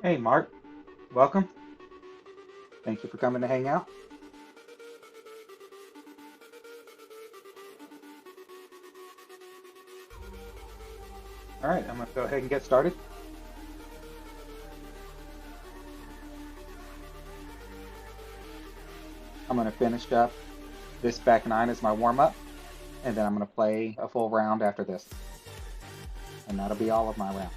Hey, Mark, welcome. Thank you for coming to hang out. All right, I'm going to go ahead and get started. I'm going to finish up this back nine as my warm up, and then I'm going to play a full round after this. And that'll be all of my round.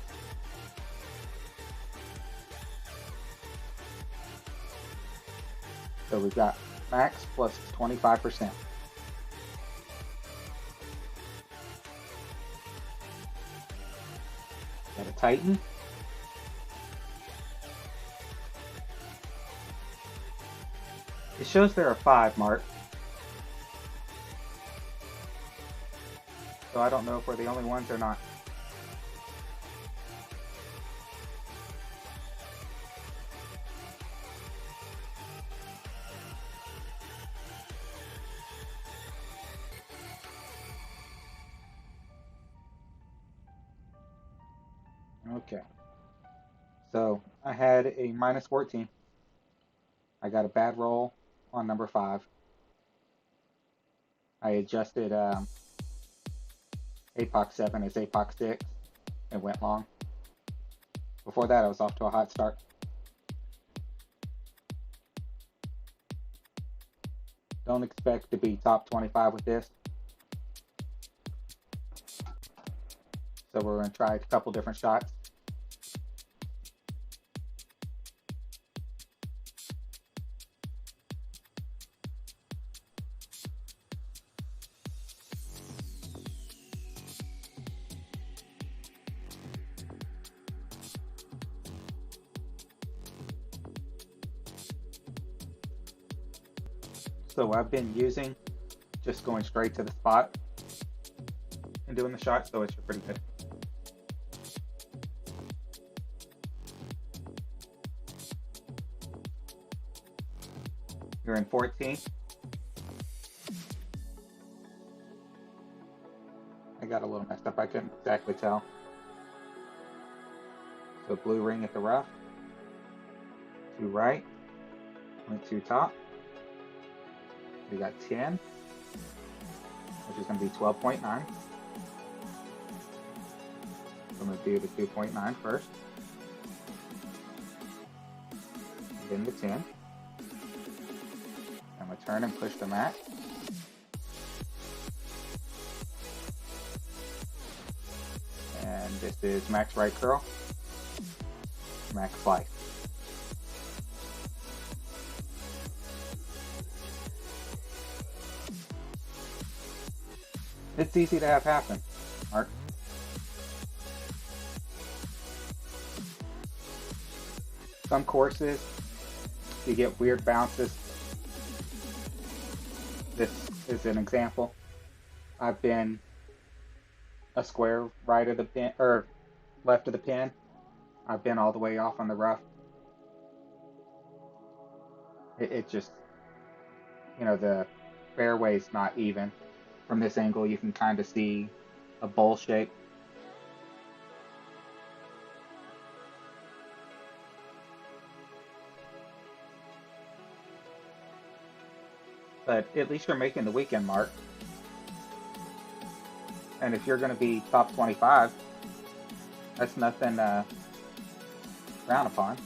So we've got max plus 25%. Got a Titan. It shows there are 5, Mark. So I don't know if we're the only ones or not. Okay. So I had a minus 14. I got a bad roll on number 5. I adjusted APOC 7 as APOC 6 and went long. Before that, I was off to a hot start. Don't expect to be top 25 with this. So we're going to try a couple different shots. So I've been using just going straight to the spot and doing the shot, so it's pretty good. You're in 14. I got a little messed up. I couldn't exactly tell. So blue ring at the rough. 2 right. 22 top. We got 10, which is going to be 12.9. I'm going to do the 2.9 first. Then the 10. I'm going to turn and push the max. And this is max right curl, max slice. It's easy to have happen, Mark. Some courses, you get weird bounces. This is an example. I've been a square right of the pin, or left of the pin. I've been all the way off on the rough. It just, you know, the fairway's not even. From this angle, you can kind of see a bowl shape. But at least you're making the weekend mark. And if you're going to be top 25, that's nothing to frown upon.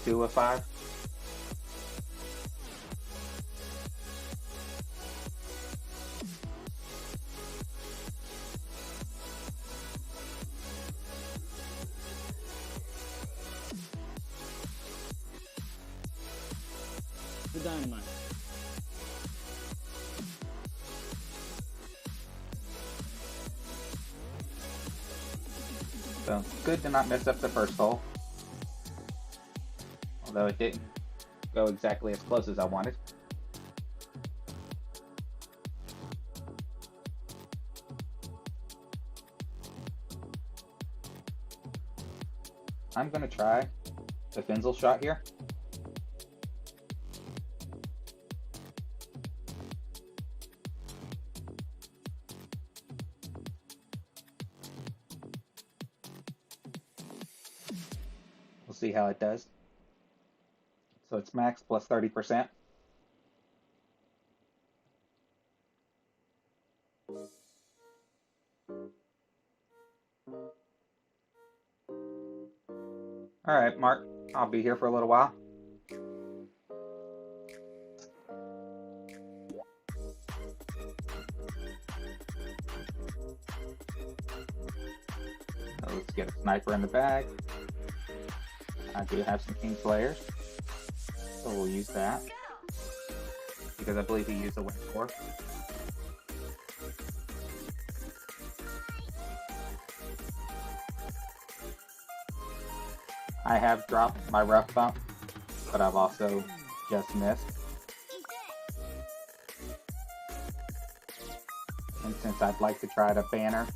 Two of five. The dynamite. So good to not mess up the first hole. Although it didn't go exactly as close as I wanted. I'm going to try the Finzel shot here. We'll see how it does. So it's max plus 30%. All right, Mark, I'll be here for a little while. So let's get a sniper in the bag. I do have some King Slayers, so we'll use that. Because I believe he used a win score. I have dropped my rough bump, but I've also just missed. And since I'd like to try to banner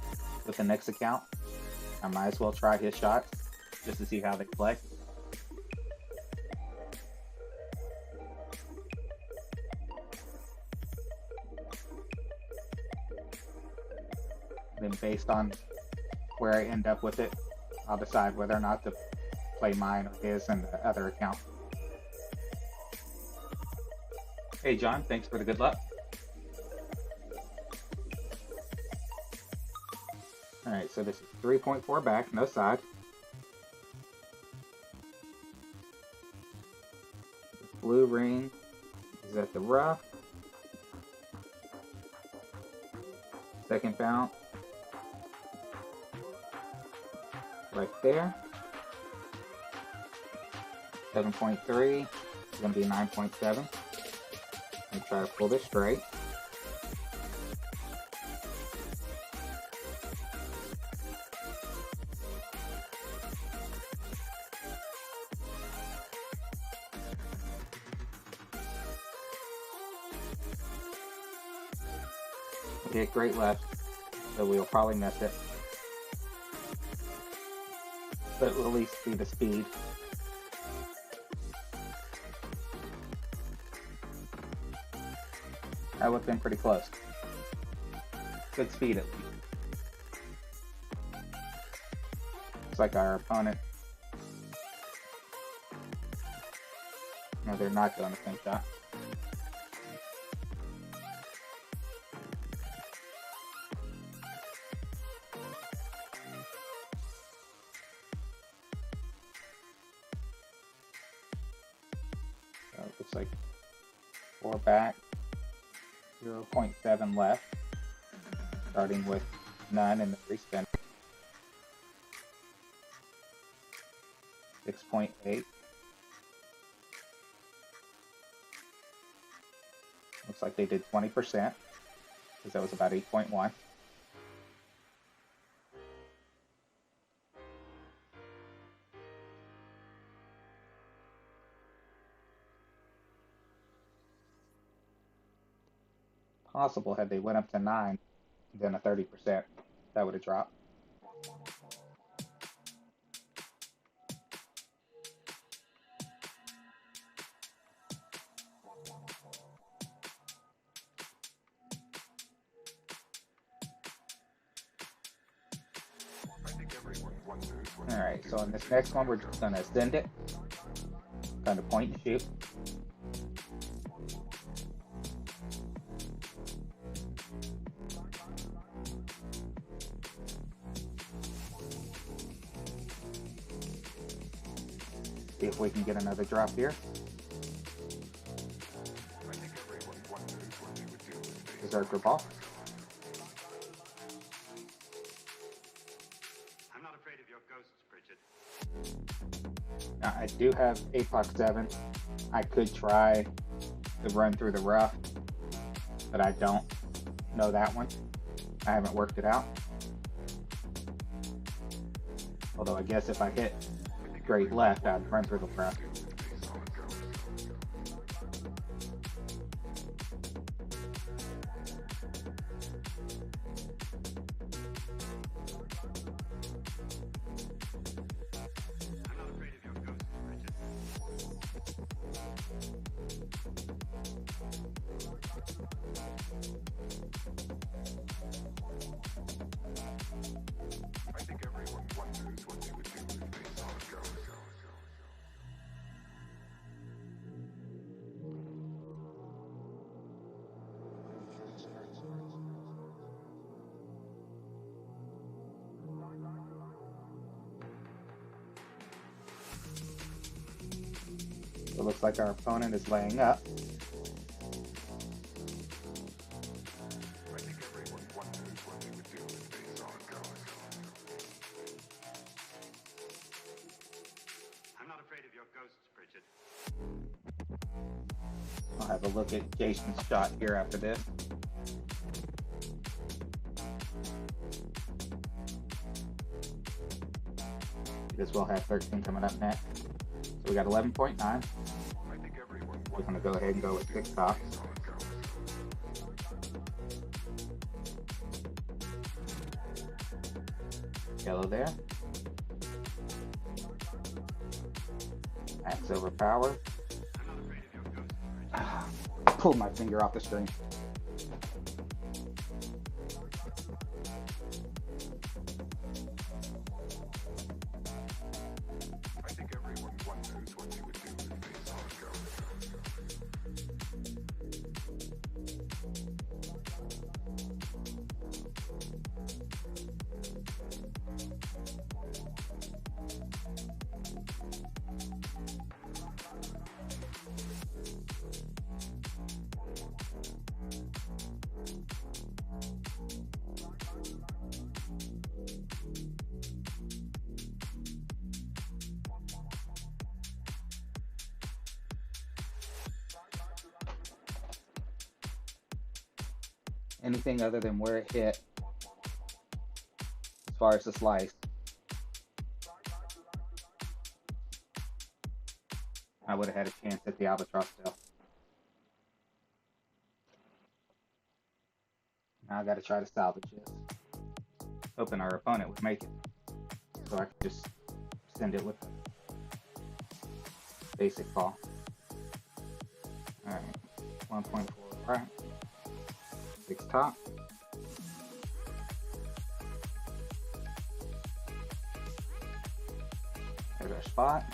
with the next account, I might as well try his shots just to see how they play. Then based on where I end up with it, I'll decide whether or not to play mine or his and the other account. Hey John, thanks for the good luck. Alright, so this is 3.4 back, no side. The blue ring is at the rough. Second bounce. Right there. 7.3 is going to be 9.7. And try to pull this straight. We hit great left, so we'll probably miss it. But we'll at least see the speed. That would have been pretty close. Good speed at least. Looks like our opponent. No, they're not going to think that. Looks like 4 back, 0.7 left, starting with none in the free spin. 6.8. Looks like they did 20%, because that was about 8.1. Possible had they went up to 9, then a 30%, that would have dropped. Alright, so in this next one, we're just going to send it, kind of point and shoot. See if we can get another drop here. Berserker ball. I'm not afraid of your ghosts, Bridget. Now, I do have APOC 7. I could try to run through the rough, but I don't know that one. I haven't worked it out. Although I guess if I hit straight left, I'd run through the rough. It looks like our opponent is laying up. I'm not afraid of your ghosts, Bridget. I'll have a look at Jason's shot here after this. This will have 13 coming up next. So we got 11.9. We're going to go ahead and go with 6 tops. Yellow there. Max overpower. Pulled my finger off the screen. Anything other than where it hit as far as the slice, I would have had a chance at the albatross still. Now I got to try to salvage this, hoping our opponent would make it, so I could just send it with a basic ball. Alright, 1.4 right. 6 top. There's our spot.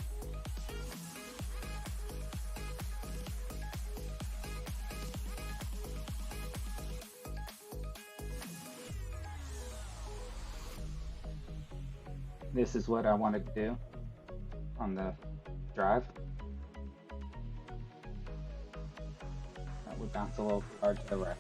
This is what I wanted to do on the drive. That would bounce a little hard to the right.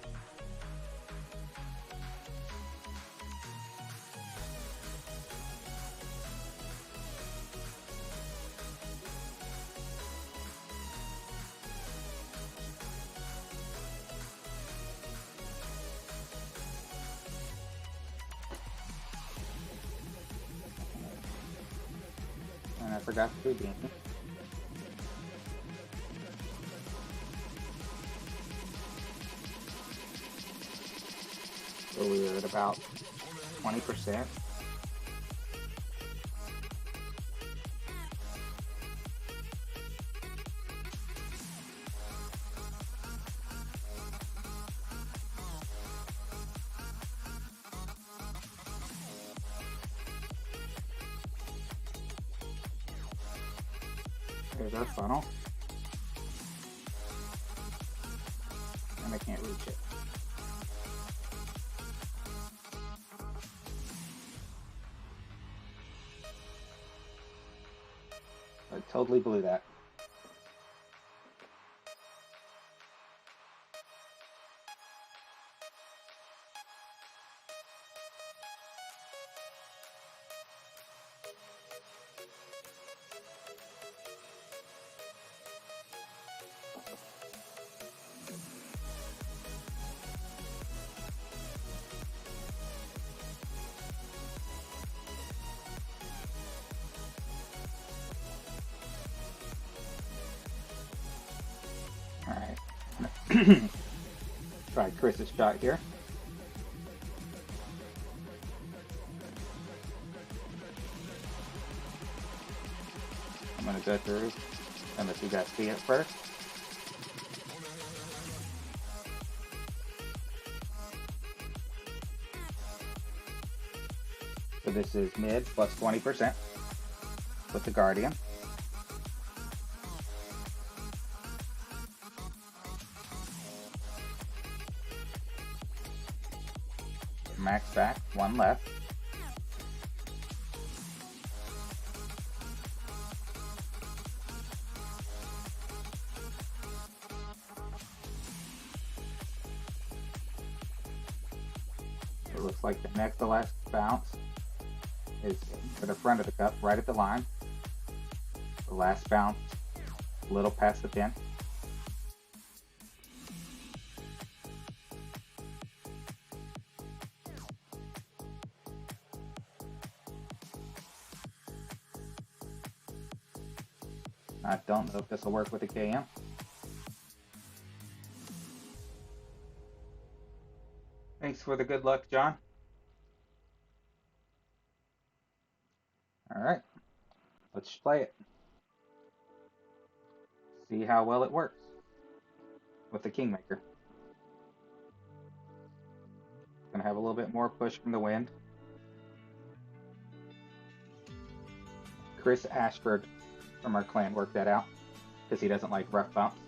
And I forgot to do Beanie. So we were at about 20%. There's our funnel. And I can't reach it. I totally blew that. Alright. Try Chris's shot here. I'm going to go through and let you guys see it first. So this is mid plus 20% with the Guardian. Max back, one left. It looks like the next to last bounce is to the front of the cup, right at the line. The last bounce, a little past the pin. I don't know if this will work with the KM. Thanks for the good luck, John. All right, let's play it. See how well it works with the Kingmaker. Gonna have a little bit more push from the wind. Chris Ashford from our clan worked that out because he doesn't like rough bumps.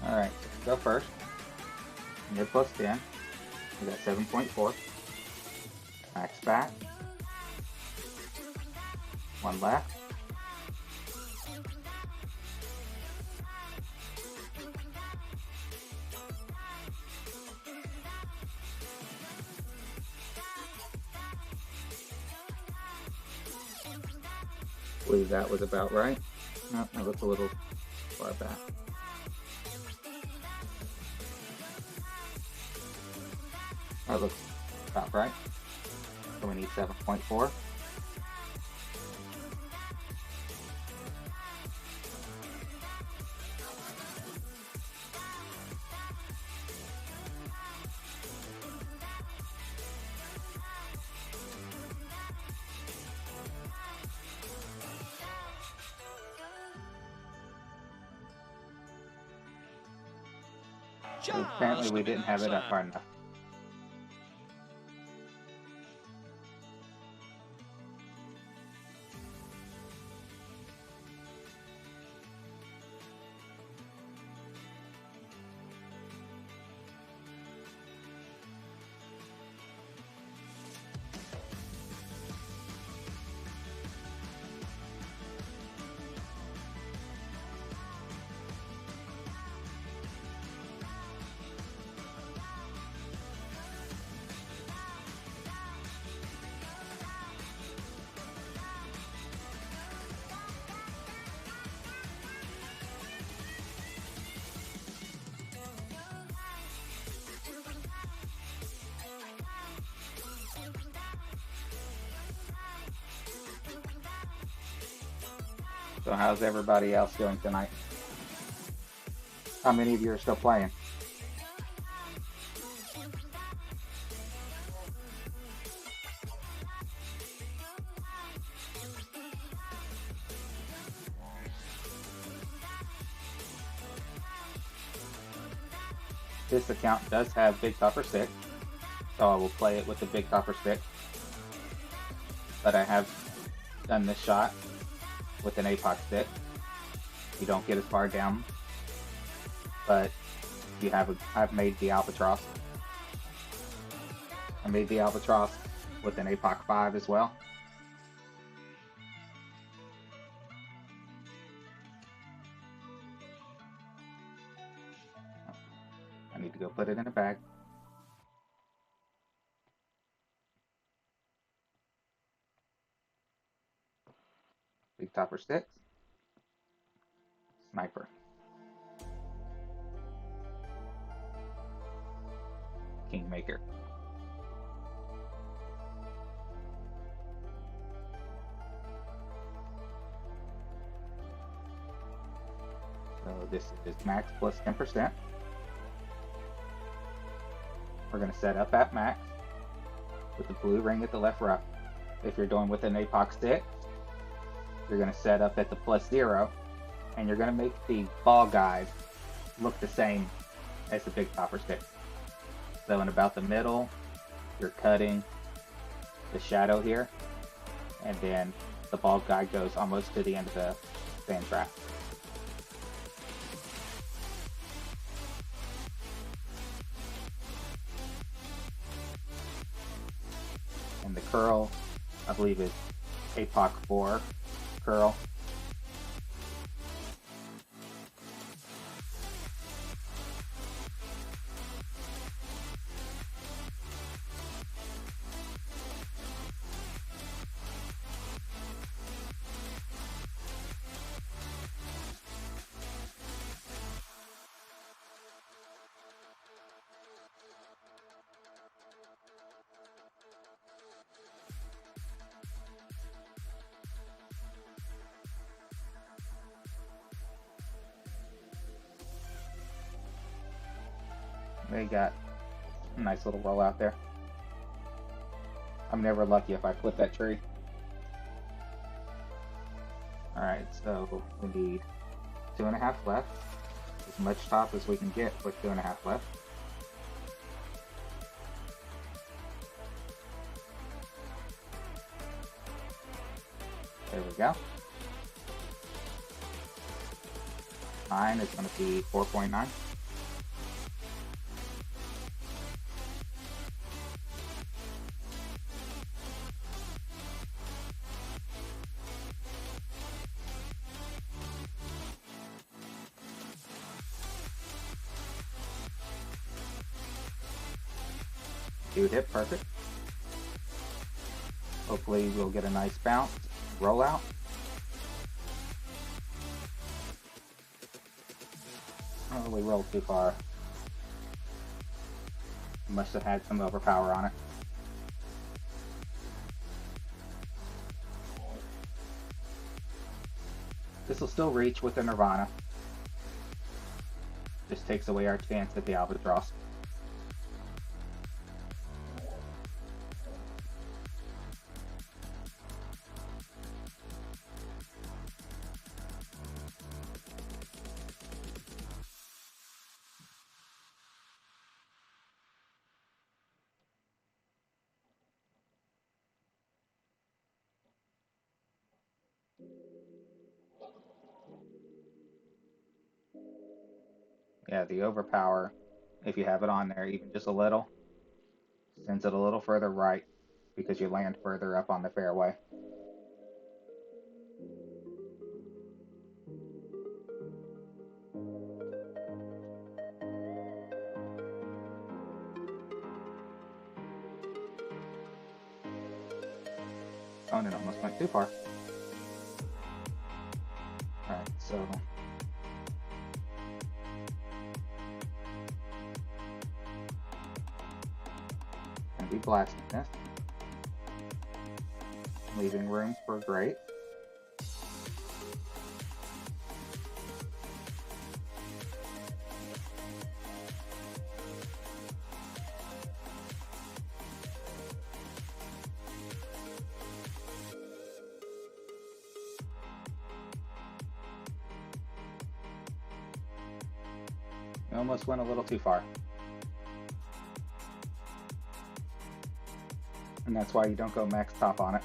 Alright, go first. You're plus 10. We got 7.4. Max back. One left. I believe that was about right. No, that looks a little far back. That looks about right. So we need 7.4. Apparently we didn't have it up hard enough. So how's everybody else doing tonight? How many of you are still playing? This account does have Big Topper Stick, so I will play it with the Big Topper Stick. But I have done this shot with an APOC stick. You don't get as far down, but you have I've made the Albatross. I made the Albatross with an APOC 5 as well. I need to go put it in a bag. Big Topper Sticks. Sniper. Kingmaker. So this is max plus 10%. We're going to set up at max with the blue ring at the left row. If you're doing with an APOC stick, you're going to set up at the +0, and you're going to make the ball guide look the same as the Big Topper stick. So in about the middle, you're cutting the shadow here, and then the ball guide goes almost to the end of the sand trap. And the curl, I believe, is APOC 4 curl. They got a nice little roll out there. I'm never lucky if I flip that tree. Alright, so we need 2.5 left. As much top as we can get with 2.5 left. There we go. Mine is going to be 4.9. Dude hit perfect. Hopefully we'll get a nice bounce, roll out. Oh, we rolled too far. Must have had some overpower on it. This will still reach with the Nirvana. Just takes away our chance at the Albatross. Yeah, the overpower, if you have it on there even just a little, sends it a little further right because you land further up on the fairway. Oh, and it almost went too far. Alright, so gonna be blasting this. Leaving room for great. We almost went a little too far. And that's why you don't go max top on it.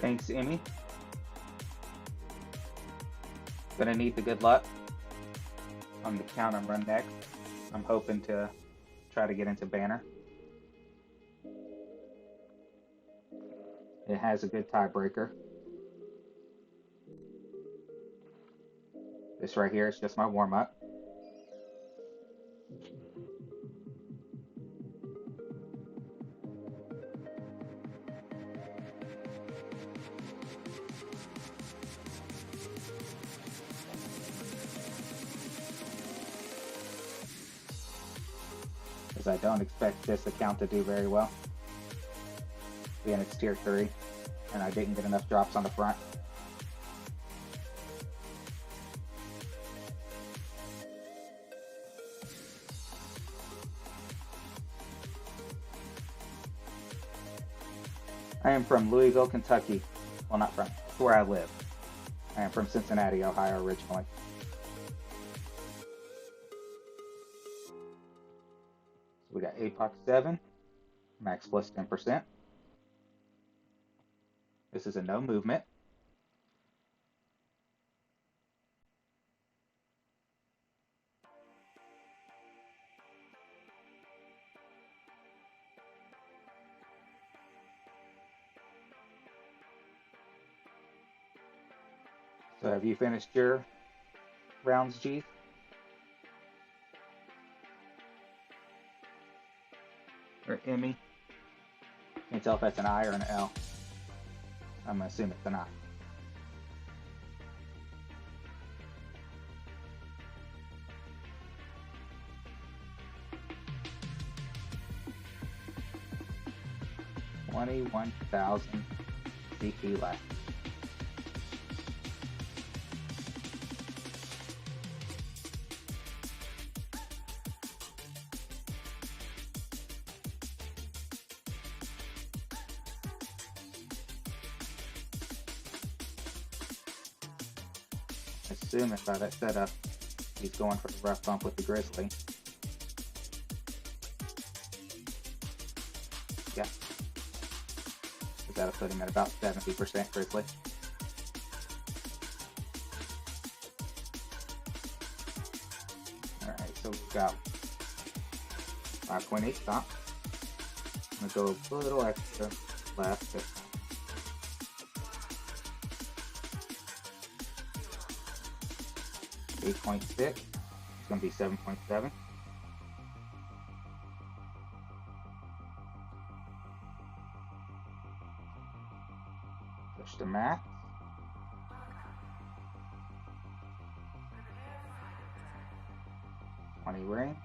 Thanks, Emmy. Gonna need the good luck on the count and run next. I'm hoping to try to get into Banner. It has a good tiebreaker. This right here is just my warm-up. Because I don't expect this account to do very well. Being it's tier 3, and I didn't get enough drops on the front. I am from Louisville, Kentucky. Well, not from, it's where I live. I am from Cincinnati, Ohio originally. So we got APOC 7, max plus 10%. This is a no movement. So have you finished your rounds, G? Or Emmy? Can't tell if that's an I or an L. I'm gonna assume it's an I. $21,000 CP left. Assuming by that setup, he's going for the rough bump with the Grizzly. Yeah. That'll put him at about 70% Grizzly. Alright, so we've got 5.8 stop. I'm gonna go a little extra left. 8.6. It's going to be 7.7. Push the max. $20 rings.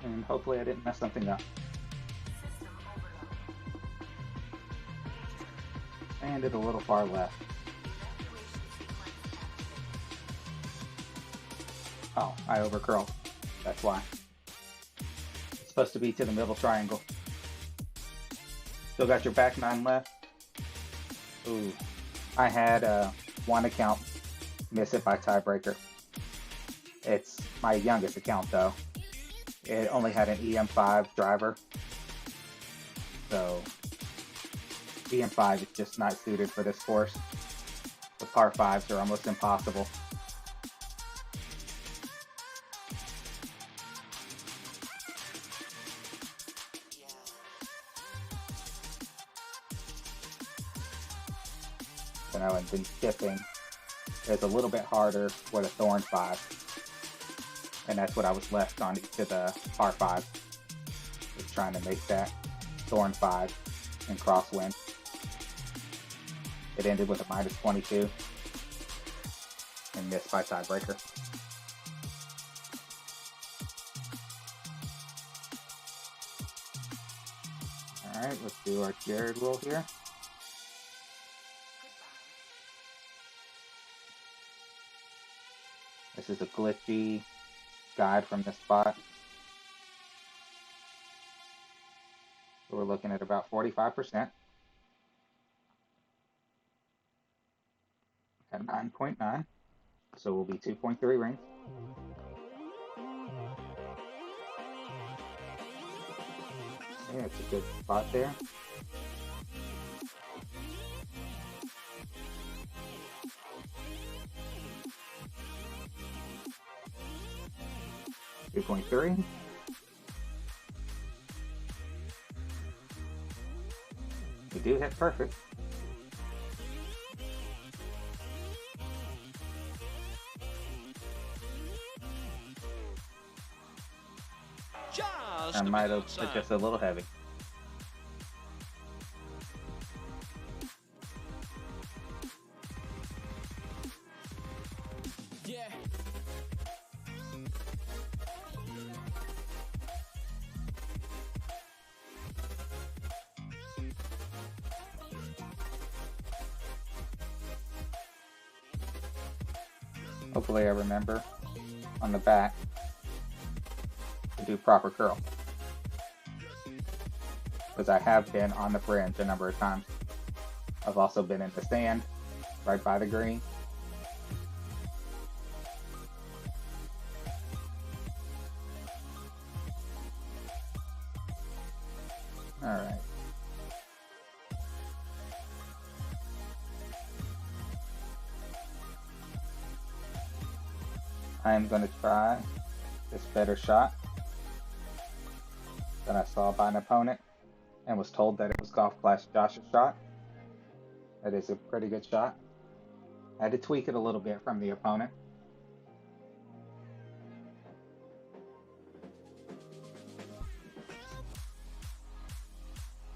And hopefully I didn't mess something up. landed a little far left. Oh, I overcurled. That's why. It's supposed to be to the middle triangle. Still got your back 9 left. Ooh. I had one account miss it by tiebreaker. It's my youngest account though. It only had an EM5 driver. So EM5 is just not suited for this course. The par 5s are almost impossible. You know, and then chipping is a little bit harder with a Thorn 5. And that's what I was left on each of the par 5. Just trying to make that Thorn 5 and crosswind. It ended with a -22 and missed by tiebreaker. Alright, let's do our Jared roll here. This is a glitchy guide from the spot. So we're looking at about 45%. At 9.9. So we'll be 2.3 rings. Yeah, it's a good spot there. .3. We do hit perfect. I might have put just a little heavy. Yeah. Hopefully I remember on the back to do proper curl. Because I have been on the fringe a number of times. I've also been in the sand right by the green. Alright. I am going to try this better shot that I saw by an opponent and was told that it was Golf Clash Josh's shot. That is a pretty good shot. I had to tweak it a little bit from the opponent.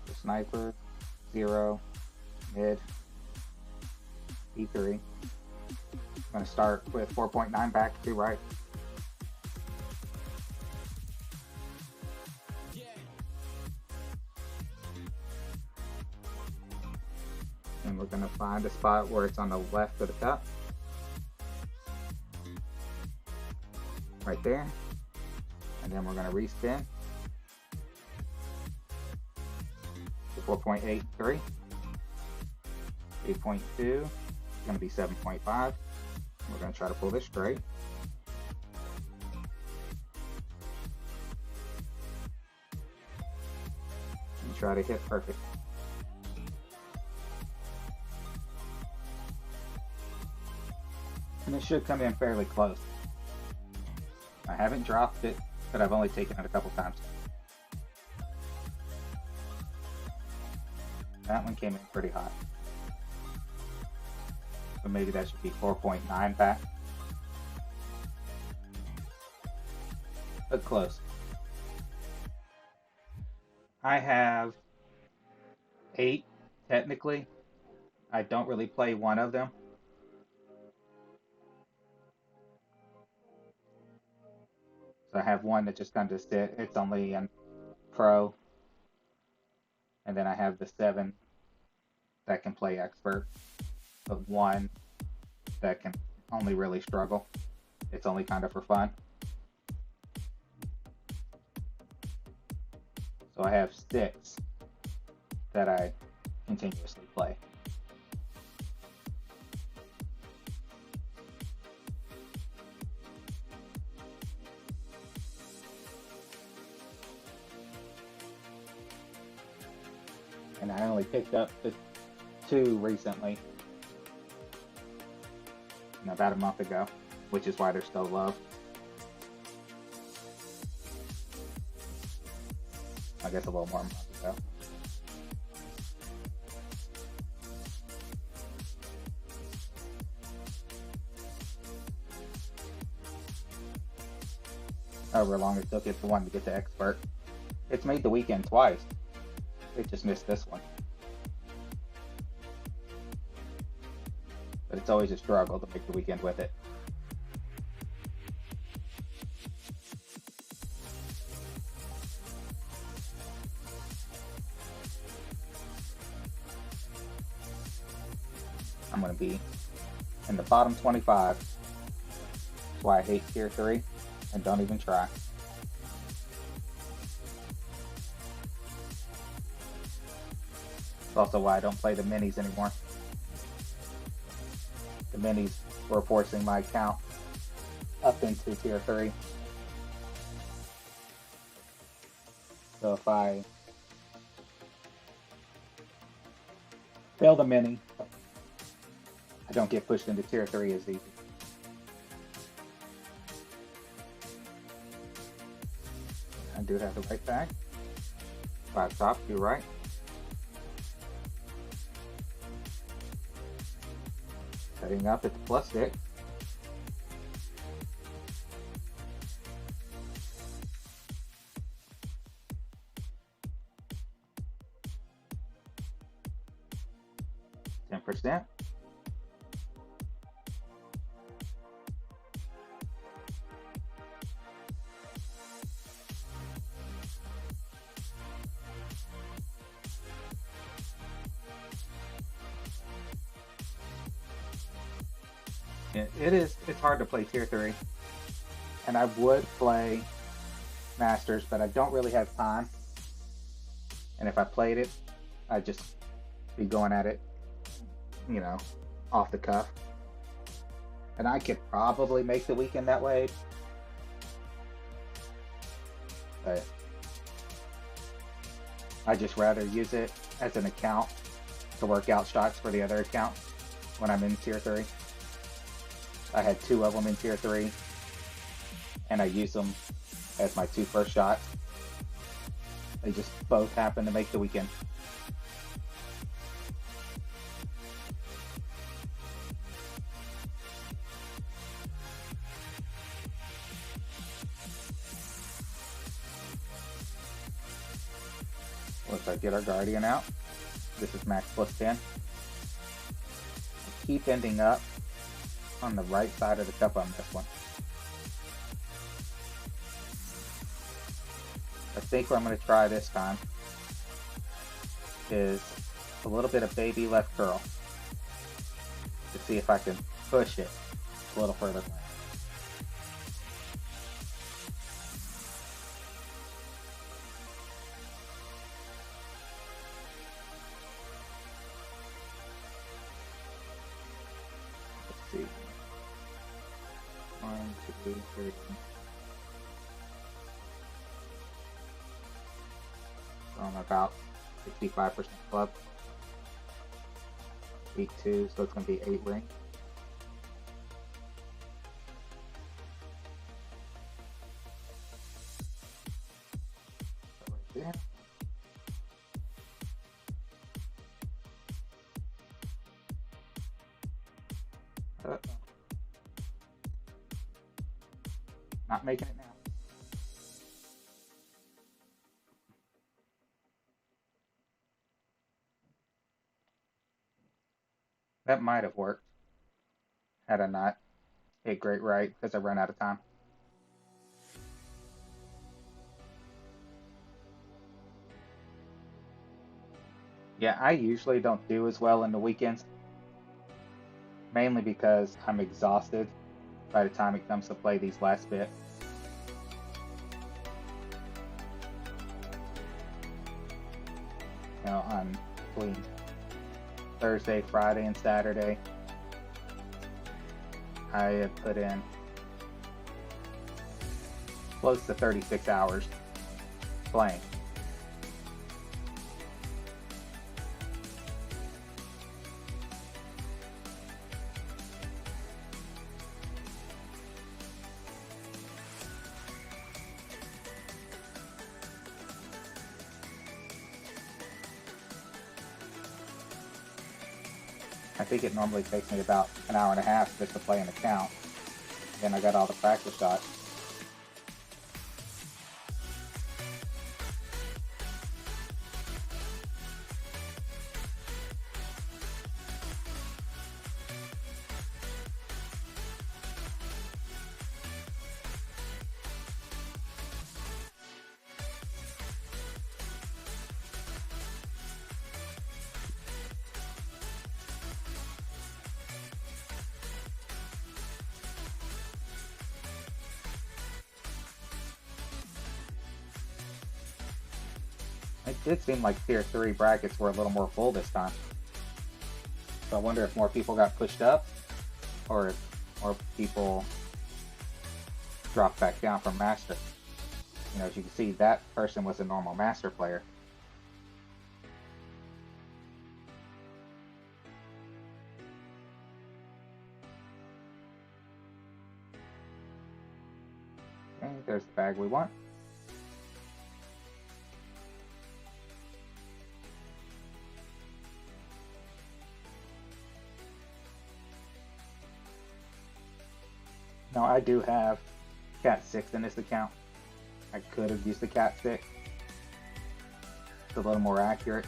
The sniper, 0, mid, E3. I'm going to start with 4.9 back to right. And we're going to find a spot where it's on the left of the cup. Right there. And then we're going to respin to 4.83. 8.2 is going to be 7.5. We're going to try to pull this straight. And try to hit perfect. And it should come in fairly close. I haven't dropped it, but I've only taken it a couple times. That one came in pretty hot. So maybe that should be 4.9 back. But close. I have 8 technically. I don't really play one of them. So I have one that just kind of sit. It's only in pro. And then I have the 7 that can play expert, but one that can only really struggle. It's only kind of for fun. So I have 6 that I continuously play. And I only picked up the 2 recently, about a month ago, which is why they're still low. I guess a little more a month ago. However long it took it for one to get to expert. It's made the weekend twice. It just missed this one. But it's always a struggle to make the weekend with it. I'm going to be in the bottom 25. That's why I hate tier 3 and don't even try. It's also why I don't play the minis anymore. The minis were forcing my account up into tier 3. So if I fail the mini, I don't get pushed into tier 3 as easy. I do have the right bag. 5 top, 2 right. Setting up at the plus stick. %. It's hard to play tier 3. And I would play Masters, but I don't really have time. And if I played it, I'd just be going at it, off the cuff. And I could probably make the weekend that way. But I just rather use it as an account to work out shots for the other account when I'm in tier 3. I had 2 of them in tier 3, and I used them as my 2 first shots. They just both happened to make the weekend. Once I get our Guardian out, this is max plus 10. I keep ending up on the right side of the cup on this one. I think what I'm going to try this time is a little bit of baby left curl to see if I can push it a little further. Let's see. 1, 2, 3. So I'm about 65% club. Week 2, so it's going to be 8 ring. Right there. Not making it now. That might have worked had I not hit great right because I ran out of time. Yeah, I usually don't do as well in the weekends, mainly because I'm exhausted by the time it comes to play these last bit. On between Thursday, Friday, and Saturday, I have put in close to 36 hours playing. I think it normally takes me about an hour and a half just to play an account. Then I got all the practice shots. It did seem like tier 3 brackets were a little more full this time. So I wonder if more people got pushed up or if more people dropped back down from master. As you can see, that person was a normal master player. Okay, there's the bag we want. Now I do have Cat 6 in this account. I could have used the Cat 6. It's a little more accurate.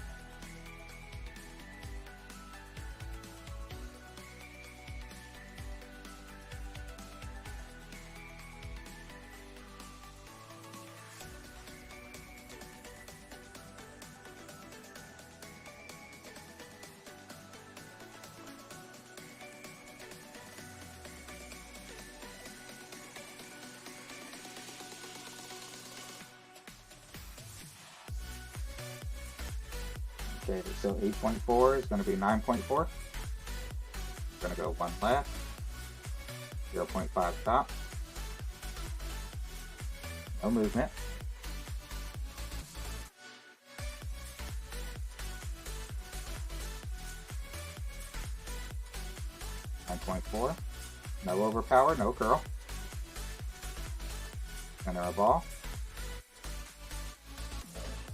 Okay, so 8.4 is going to be 9.4. Going to go one left, 0.5 top, no movement. .4, no overpower, no curl. Center of ball.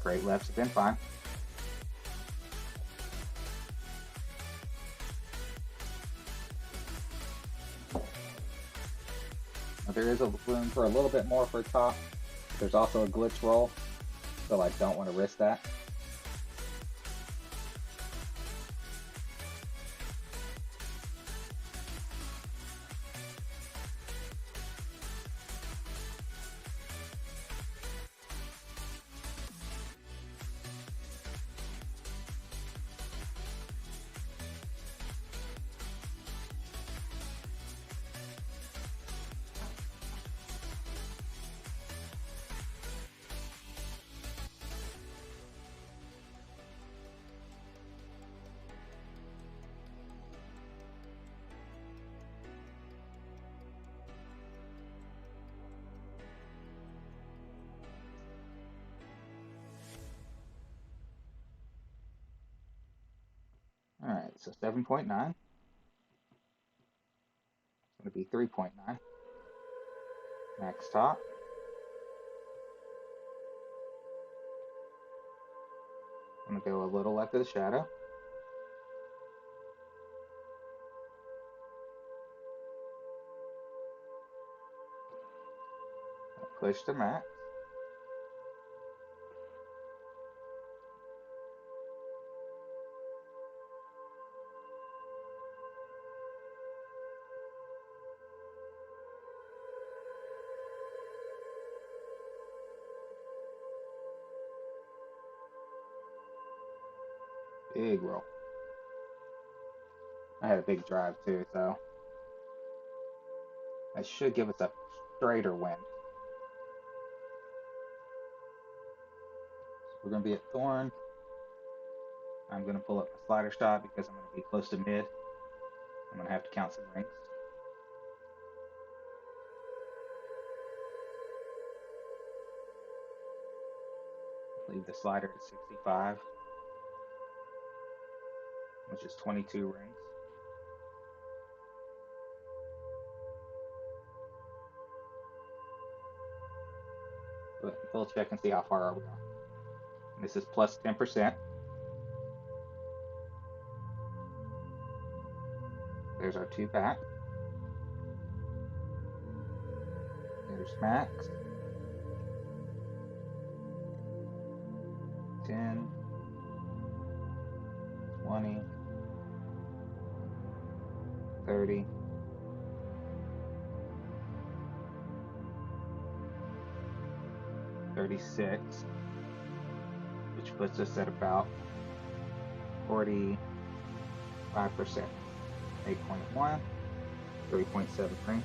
Great lefts have been fine. There is a room for a little bit more for top. There's also a glitch roll, so I don't want to risk that. Alright, so 7.9. It's going to be 3.9. Max top. I'm going to go a little left of the shadow. Push to max. Big roll. I had a big drive too, so that should give us a straighter wind. So we're going to be at Thorn. I'm going to pull up my slider shot because I'm going to be close to mid. I'm going to have to count some rings. Leave the slider at 65, which is 22 rings. But we'll check and see how far we are. This is plus 10%. There's our two back. There's Max. 10, 20, 30, 36, which puts us at about 45%. 8.1, 3.7 rings.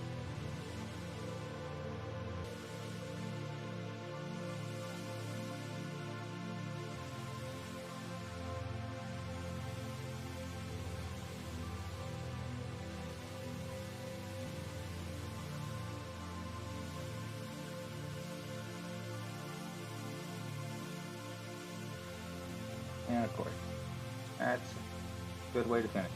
And of course, that's a good way to finish it.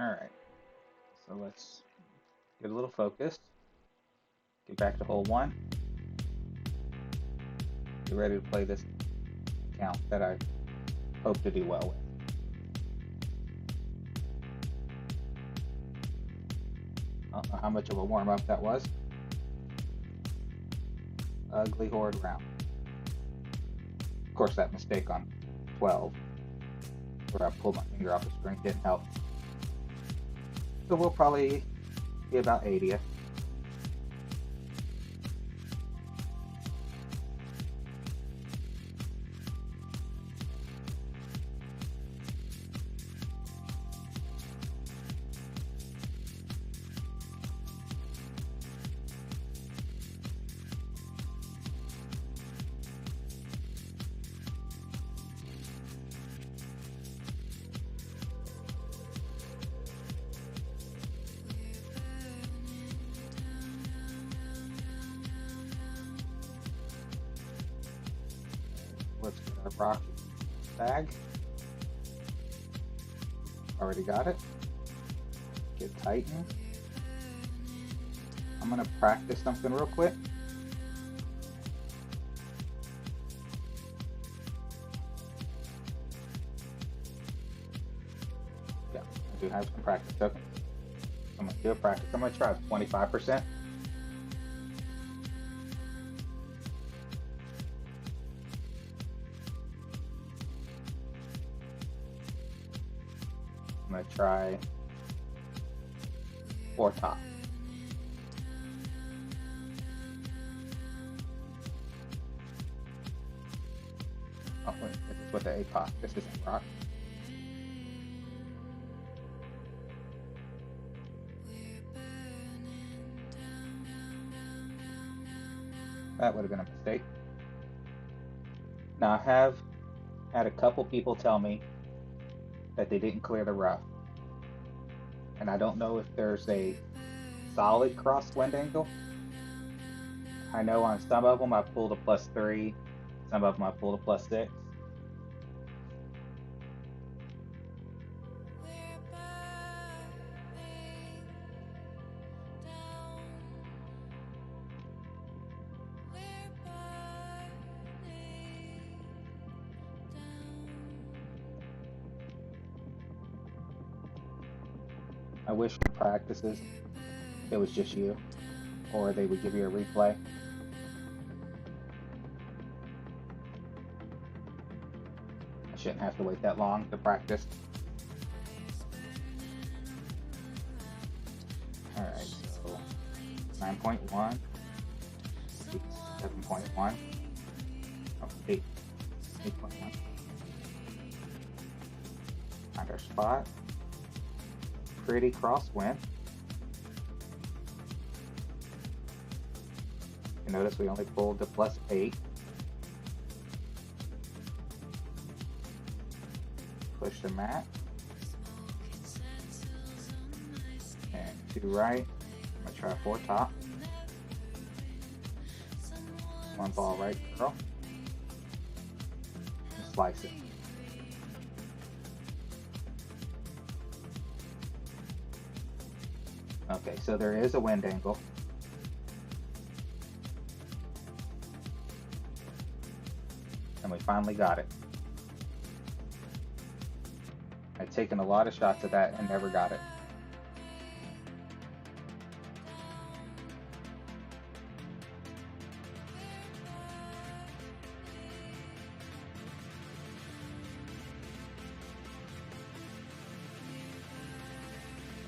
Alright, so let's get a little focused. Get back to hole 1. Get ready to play this count that I hope to do well with. I don't know how much of a warm-up that was. Ugly Horde round. Of course, that mistake on 12, where I pulled my finger off the string, didn't help. So we'll probably be about 80th. Let's get our rock bag. Already got it. Get Titan. I'm gonna practice something real quick. Yeah, I do have some practice tokens. I'm gonna do a practice. I'm gonna try 25%. I'm gonna try 4 top. Oh wait, this is with the APOC. This isn't rock. That would have been a mistake. Now I have had a couple people tell me that they didn't clear the rough. And I don't know if there's a solid crosswind angle. I know on some of them I pulled a +3, some of them I pulled a +6. I wish in practices it was just you, or they would give you a replay. I shouldn't have to wait that long to practice. Alright, so 9.1, 7.1, oh, 8, 8.1. Find our spot. Pretty crosswind. You notice we only pulled the +8. Push the mat. And 2 right. I'm gonna try 4 top. 1 ball right curl. And slice it. Okay, so there is a wind angle. And we finally got it. I'd taken a lot of shots at that and never got it.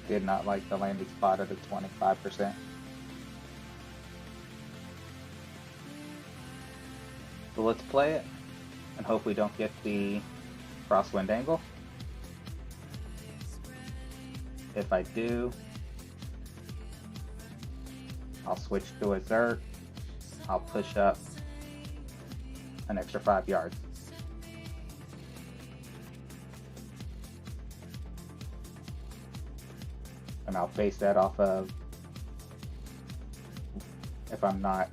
Did not like the landing spot at the 25%. So let's play it and hope we don't get the crosswind angle. If I do, I'll switch to a Zerk. I'll push up an extra 5 yards. And I'll base that off of if I'm not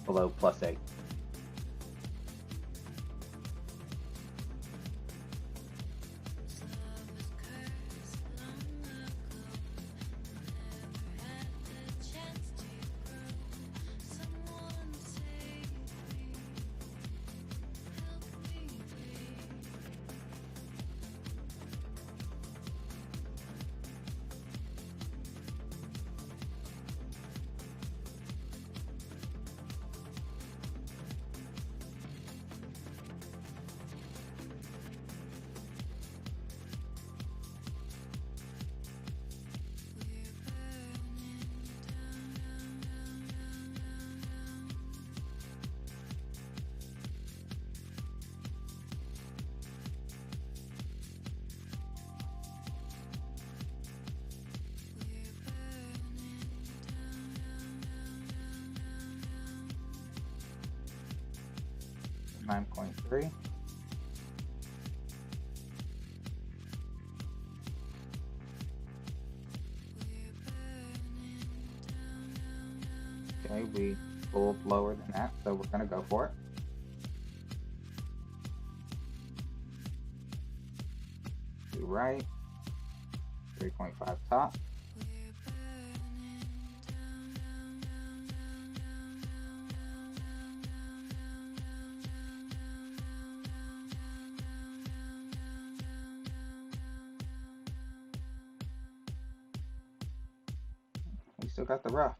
below +8. .3. Okay, we pulled lower than that, so we're gonna go for it. Do right, 3.5 top. We still got the rough.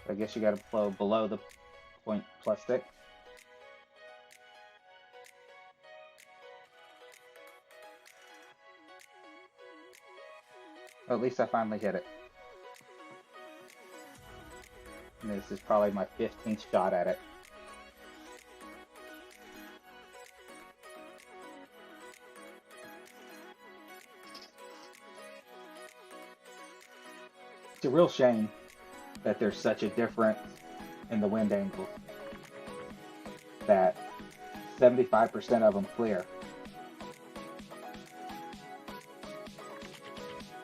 I guess you gotta flow below the point +6. Well, at least I finally hit it. And this is probably my 15th shot at it. It's a real shame that there's such a difference in the wind angle, that 75% of them clear.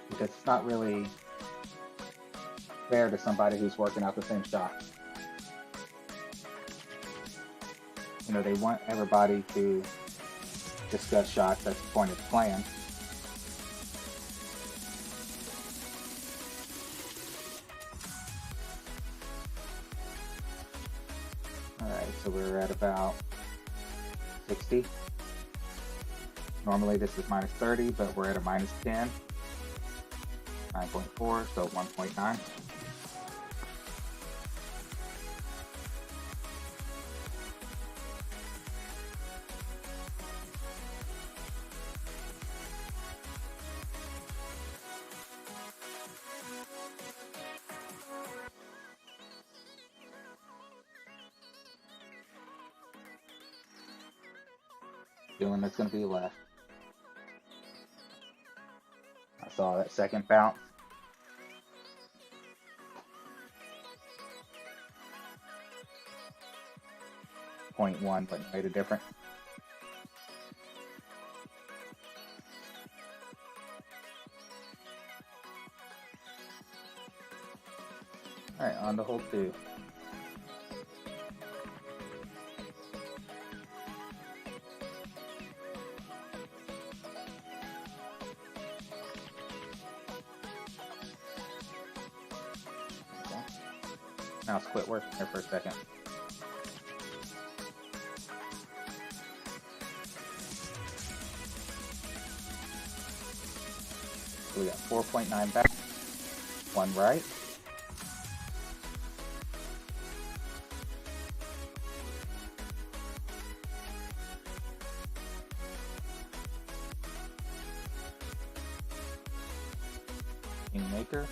Because it's not really fair to somebody who's working out the same shot. You know, they want everybody to discuss shots. That's the point of the plan. Alright, so we're at about 60. Normally this is minus 30, but we're at a minus 10. 9.4, so 1.9. Feeling that's going to be left. I saw that second bounce. .1 but made a difference. Alright, on to hole 2. Okay. Now let's quit working here for a second. So we got 4.9 back, 1 right. Kingmaker.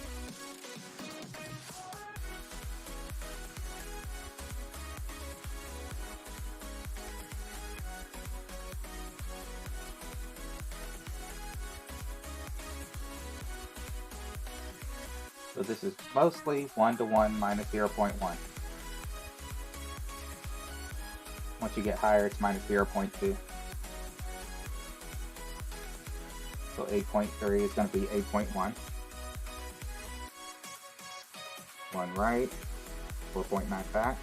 So this is mostly 1-to-1 minus 0.1. Once you get higher, it's minus 0.2. So 8.3 is going to be 8.1. 1 right, 4.9 back.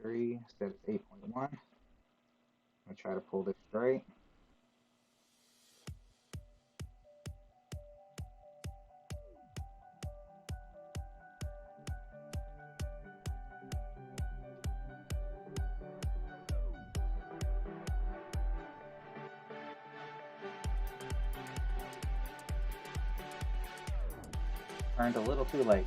.3 instead of 8.1. I'm going to try to pull this straight. Turned a little too late.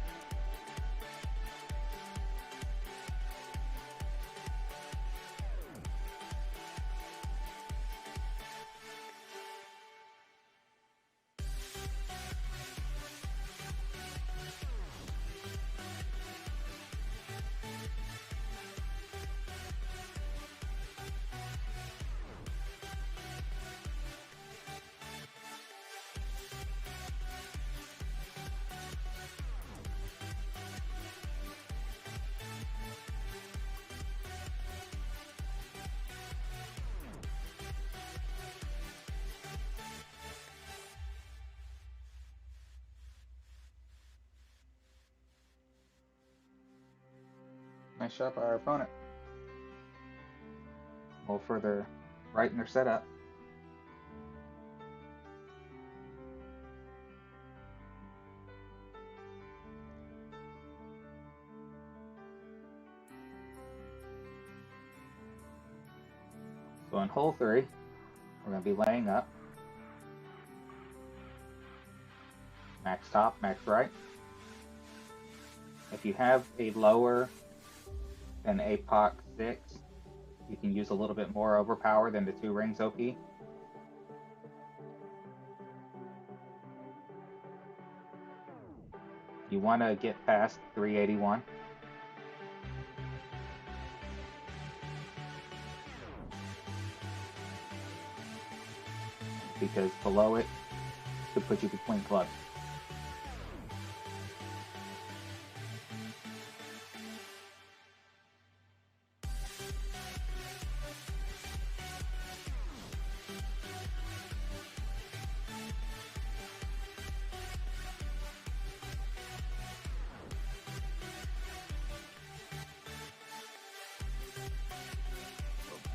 Nice shot by our opponent. A little further right in their setup. So in hole 3, we're going to be laying up. Max top, max right. If you have a lower than APOC 6, you can use a little bit more overpower than the 2 rings OP. You want to get past 381. Because below it could put you between clubs.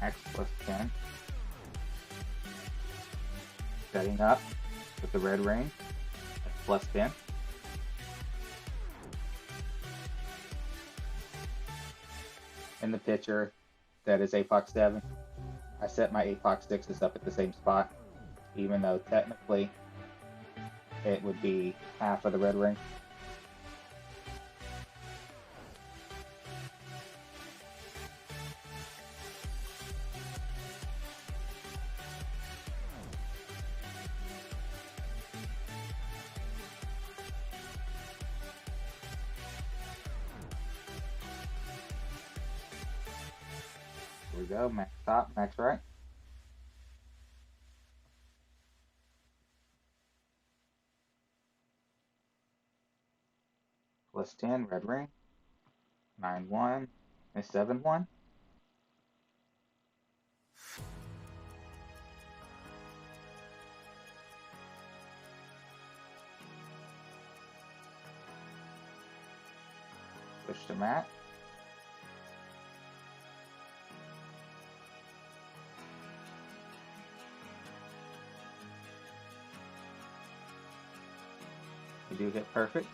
Max plus 10. Setting up with the red ring at plus 10. In the picture, that is APOC 7. I set my APOC 6s up at the same spot, even though technically it would be half of the red ring. Here we go, max top, max right. Plus 10, red ring. 9-1 and 7-1. Push to mat. We do hit perfect.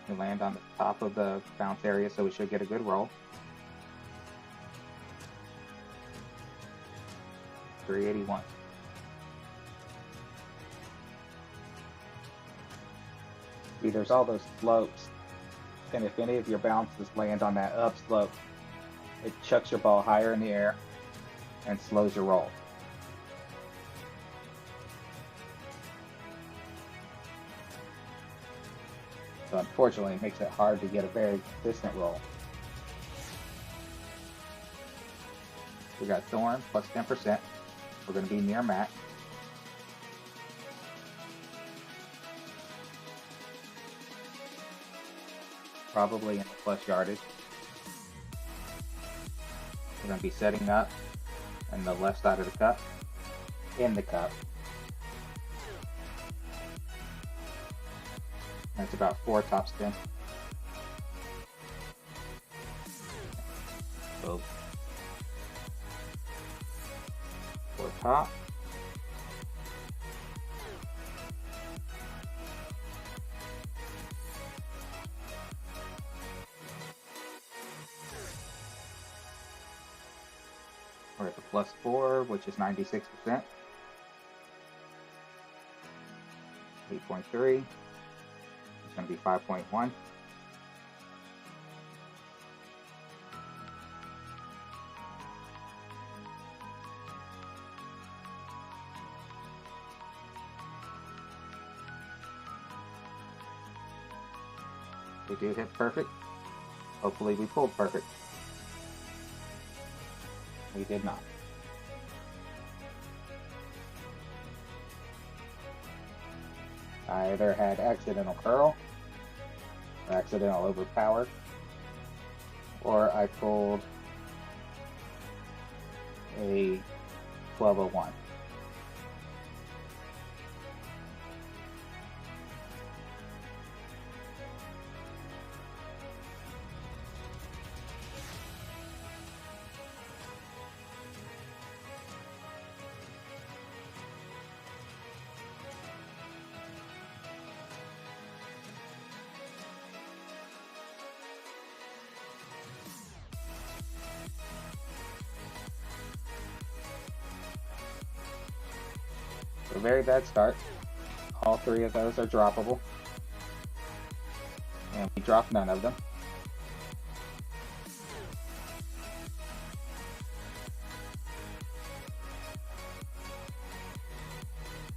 We land on the top of the bounce area, so we should get a good roll. 381. See, there's all those slopes, and if any of your bounces land on that upslope, it chucks your ball higher in the air and slows your roll. So unfortunately, it makes it hard to get a very consistent roll. We got Thorn plus 10%. We're going to be near mat. Probably in plus yardage. We're going to be setting up on the left side of the cup, in the cup. That's about 4 top spin. So 4 top. We're at the plus 4, which is 96%. 8.3. It's going to be 5.1. We do hit perfect. Hopefully we pulled perfect. We did not. I either had accidental curl, or accidental overpower, or I pulled a 1201. A very bad start. All 3 of those are droppable. And we dropped none of them.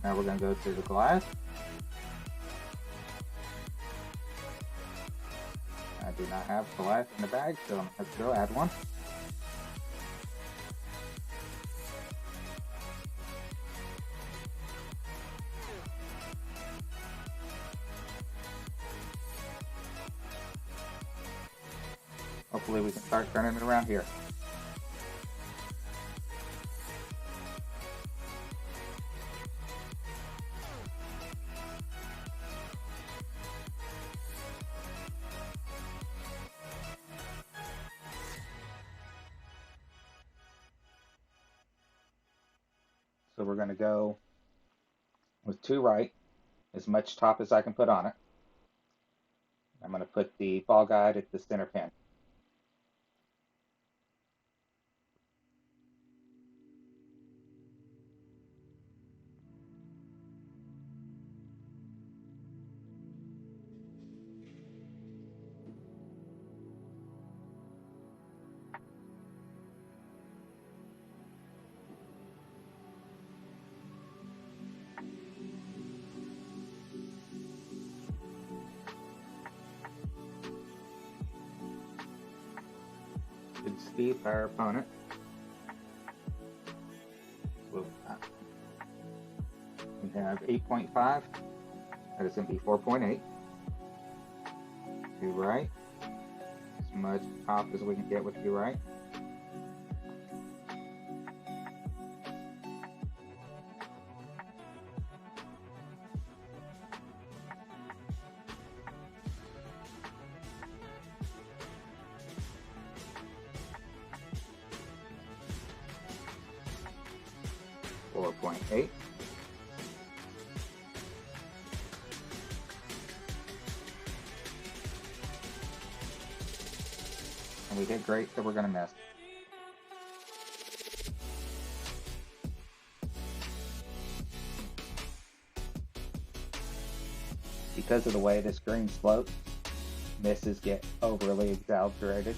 Now we're going to go to the glass. I do not have glass in the bag, so I'm going to go add one. Hopefully we can start turning it around here. So we're going to go with 2 right, as much top as I can put on it. I'm going to put the ball guide at the center pin. Should speed our opponent. We have 8.5. That is going to be 4.8. 2 right. As much top as we can get with 2 right. .8. And we did great, so we're going to miss. Because of the way this green slopes, misses get overly exaggerated.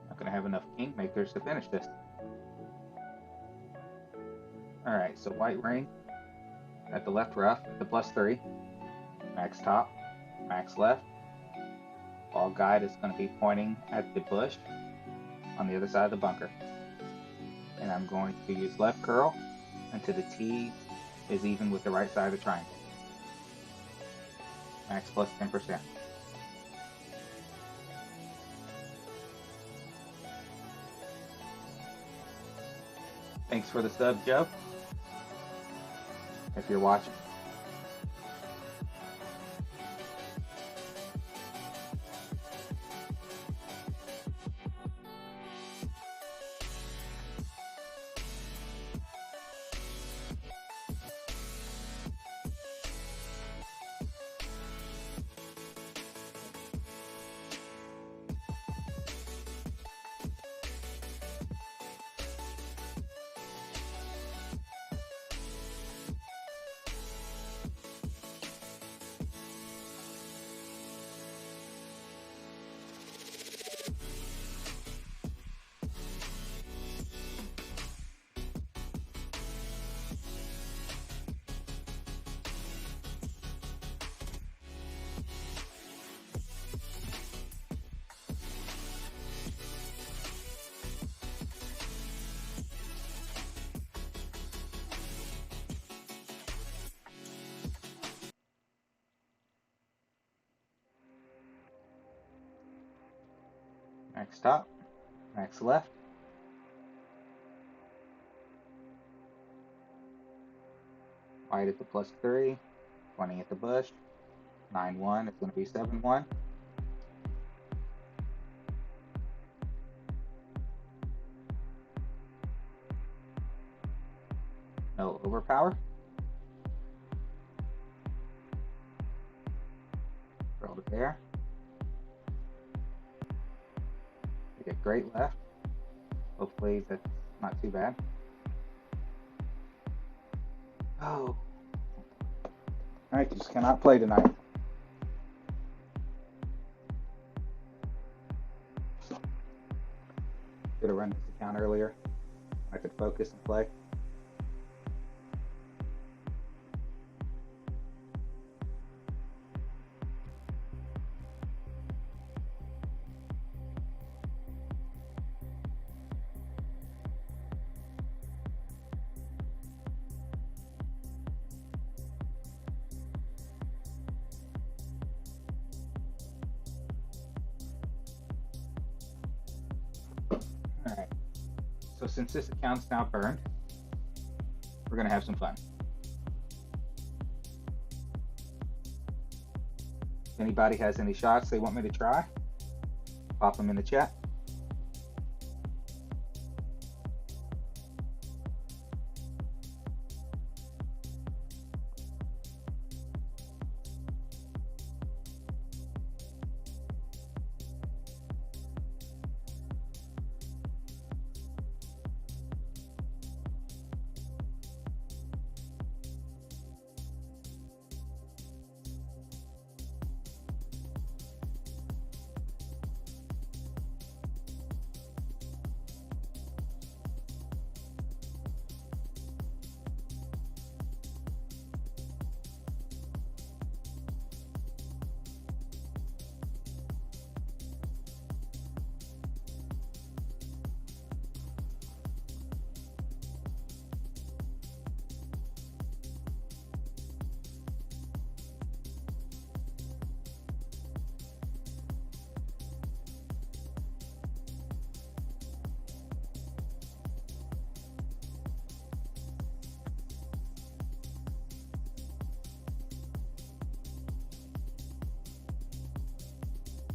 Not going to have enough kingmakers to finish this. Alright, so white ring at the left rough, the +3. Max top, max left. Ball guide is going to be pointing at the bush on the other side of the bunker. And I'm going to use left curl until the T is even with the right side of the triangle. Max plus 10%. Thanks for the sub, Joe, if you're watching. Max top, max left. White at the +3, 20 at the bush, 9-1, it's going to be 7-1. No overpower. Throw it there. We get great left. Hopefully that's not too bad. Oh. I just cannot play tonight. Could have run this account earlier. I could focus and play. Alright, so since this account's now burned, we're gonna have some fun. If anybody has any shots they want me to try, pop them in the chat.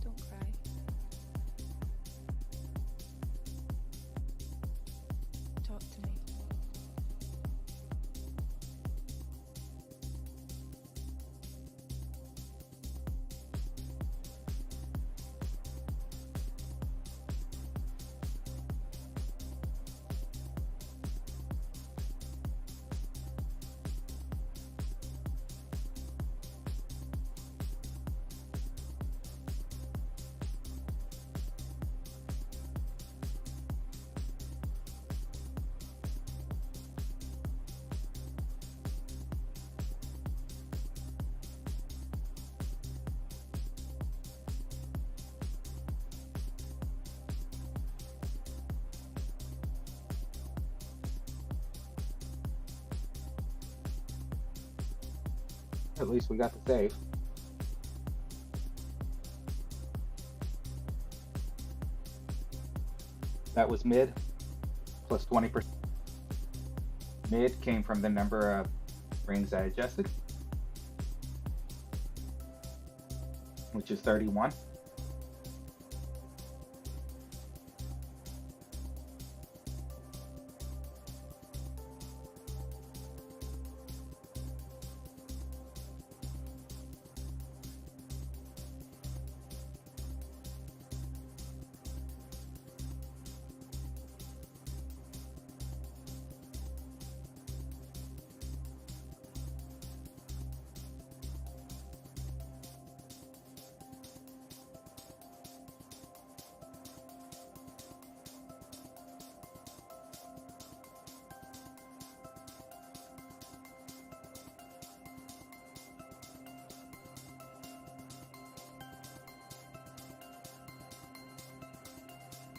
Don't cry. Talk to me. At least we got the save. That was mid, plus 20%. Mid came from the number of rings I adjusted, which is 31.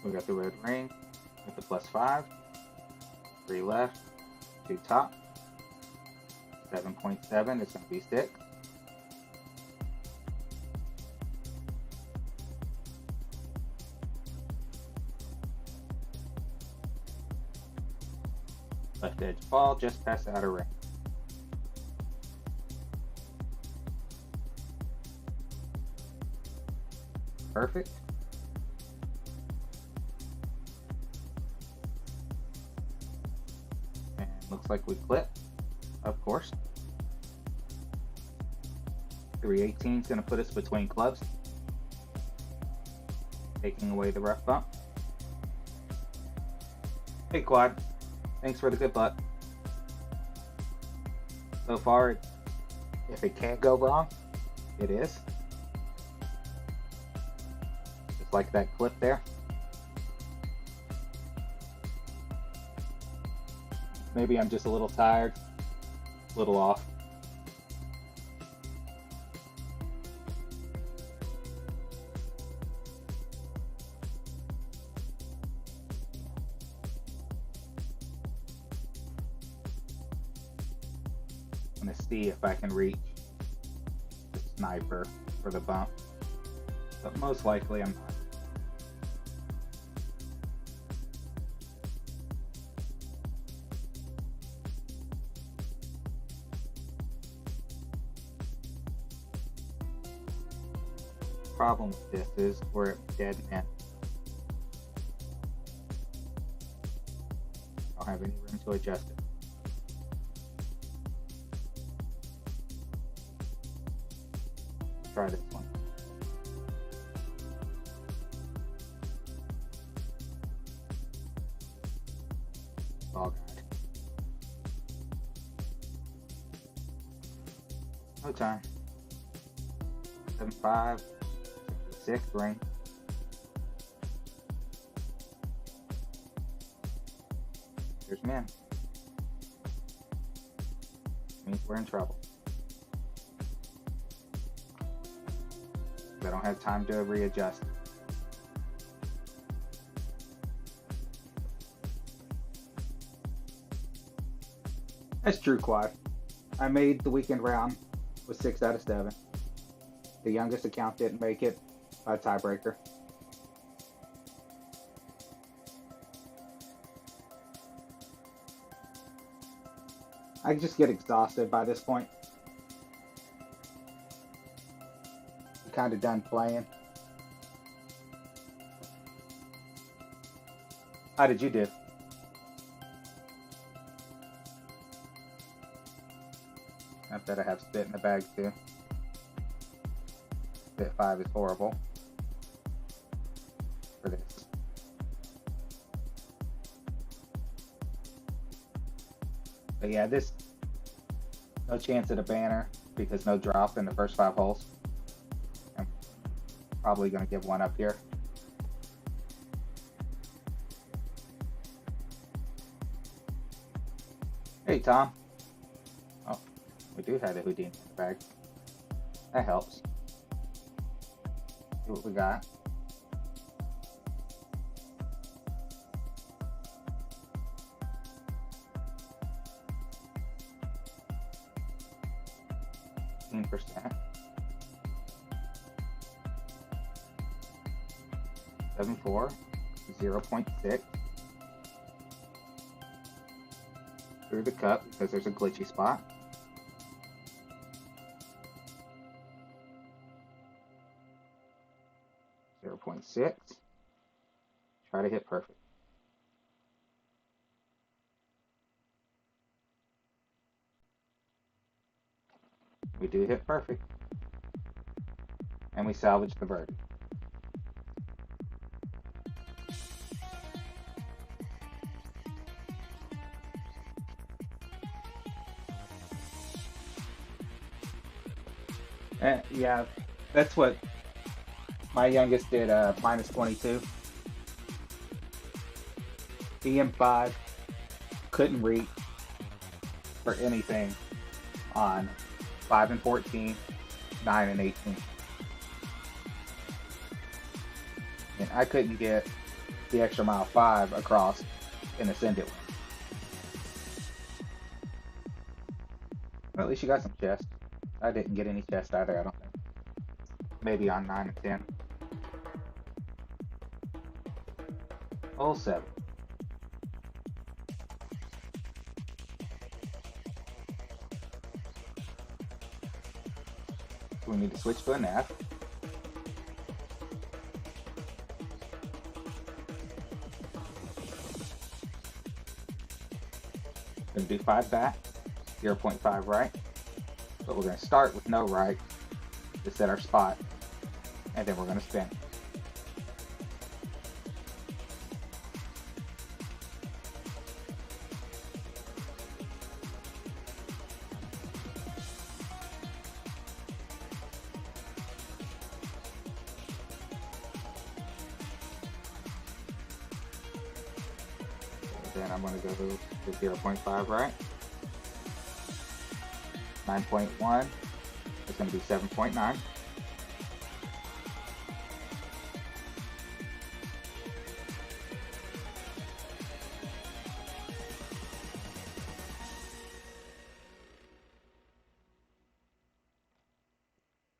We got the red ring with the +5, 3 left, 2 top, 7.7 is going to be 6. Left edge ball just past the outer ring. Perfect. And looks like we clip, of course. 318 is going to put us between clubs, taking away the rough bump. Hey Quad, thanks for the good luck. So far, if it can't go wrong, it is. Just like that clip there. Maybe I'm just a little tired, a little off. I'm gonna see if I can reach the sniper for the bump, but most likely I'm not. Problem with this is we're at dead end. I don't have any room to adjust it. Try this one. All good. No time. 7-5. 6th ring. There's men. Means we're in trouble. I don't have time to readjust. That's true, Quad. I made the weekend round with 6 out of 7. The youngest account didn't make it by tiebreaker. I just get exhausted by this point. I'm kind of done playing. How did you do? I bet I have spit in the bag too. Spit 5 is horrible for this. But yeah, this, no chance at a banner because no drop in the first 5 holes. I'm probably going to give one up here. Hey, Tom. Oh, we do have the Houdini in the bag. That helps. See what we got. %. 7-4, 0.6. Through the cup because there's a glitchy spot. .6. Try to hit perfect. We do hit perfect. And we salvage the birdie. Yeah, that's what my youngest did, minus 22. EM5 couldn't reach for anything on 5 and 14, 9 and 18. And I couldn't get the extra mile 5 across and ascend it. Well, at least you got some chest. I didn't get any chest either, I don't think. Maybe on 9 and 10. Hole 7. We need to switch to a nap. Gonna do 5 back, 0.5 right. But we're gonna start with no right to set our spot, and then we're gonna spin. Then I'm going to go to is 0.5, right? 9.1 is going to be 7.9.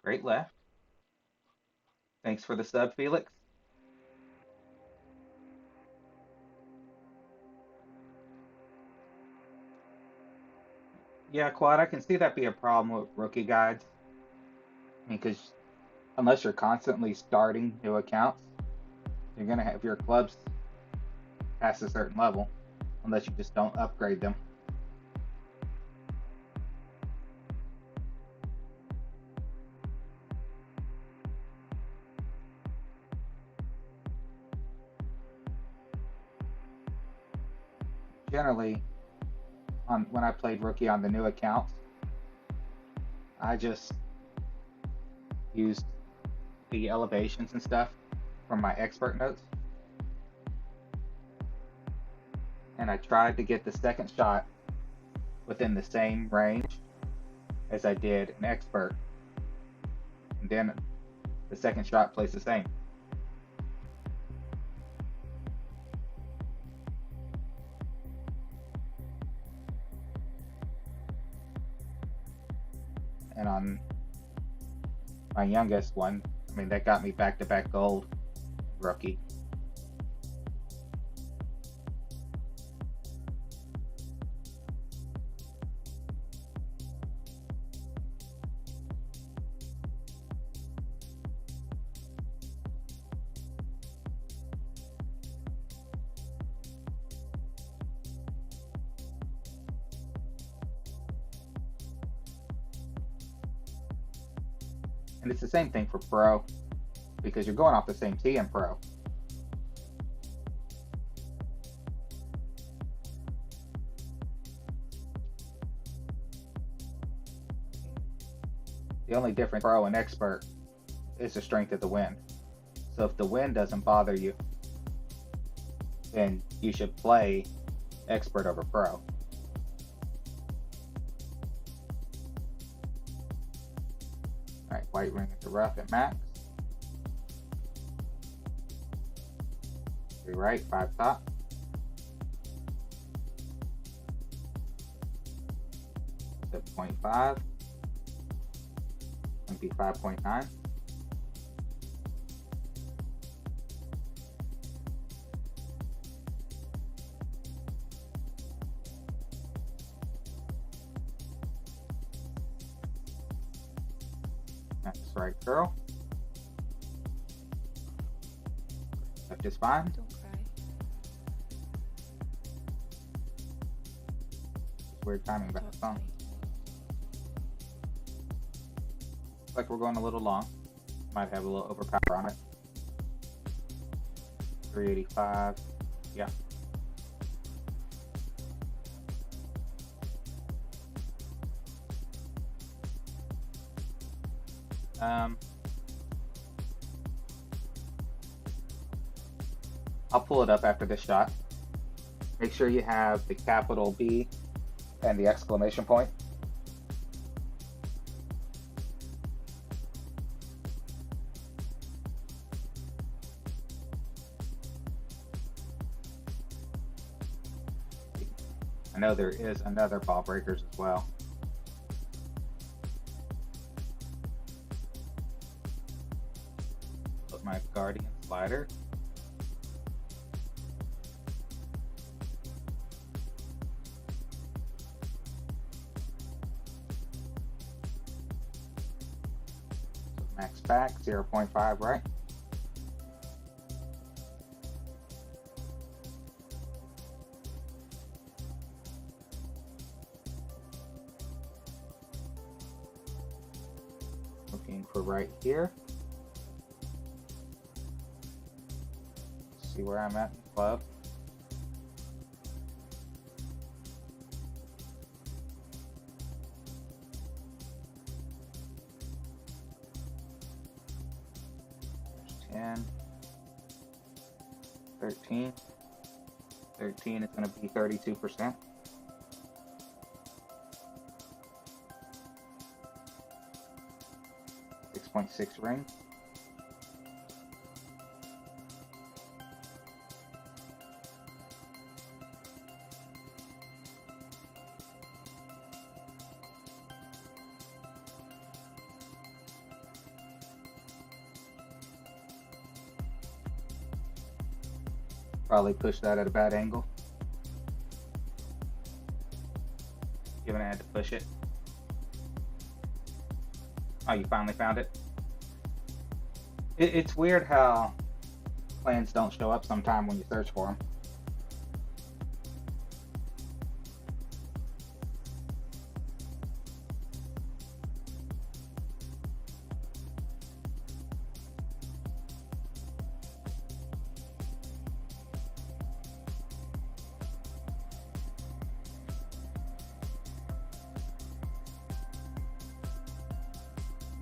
Great left. Thanks for the sub, Felix. Yeah, Quad, I can see that be a problem with rookie guides. I mean, because unless you're constantly starting new accounts, you're going to have your clubs past a certain level, unless you just don't upgrade them. Generally, when I played rookie on the new accounts, I just used the elevations and stuff from my expert notes, and I tried to get the second shot within the same range as I did in expert, and then the second shot plays the same. And on my youngest one, I mean, that got me back-to-back gold rookie. And it's the same thing for Pro, because you're going off the same tee in Pro. The only difference Pro and Expert is the strength of the wind. So if the wind doesn't bother you, then you should play Expert over Pro. Alright, white ring at the rough at max. 3 right, 5 top. At 0.5. Going to be 5.9. That's right, girl. Left is fine. Don't cry. Weird timing back Talk to song. me. Looks like we're going a little long. Might have a little overpower on it. 385. Yeah. I'll pull it up after this shot. Make sure you have the capital B and the exclamation point. I know there is another ball breakers as well. Put my Guardian slider. So max back 0.5, right? Looking for right here. See where I'm at in the club. There's 10, 13. 13 is going to be 32%. 6.6 ring. Probably push that at a bad angle. Given I had to push it. Oh, you finally found it? It's weird how plans don't show up sometime when you search for them.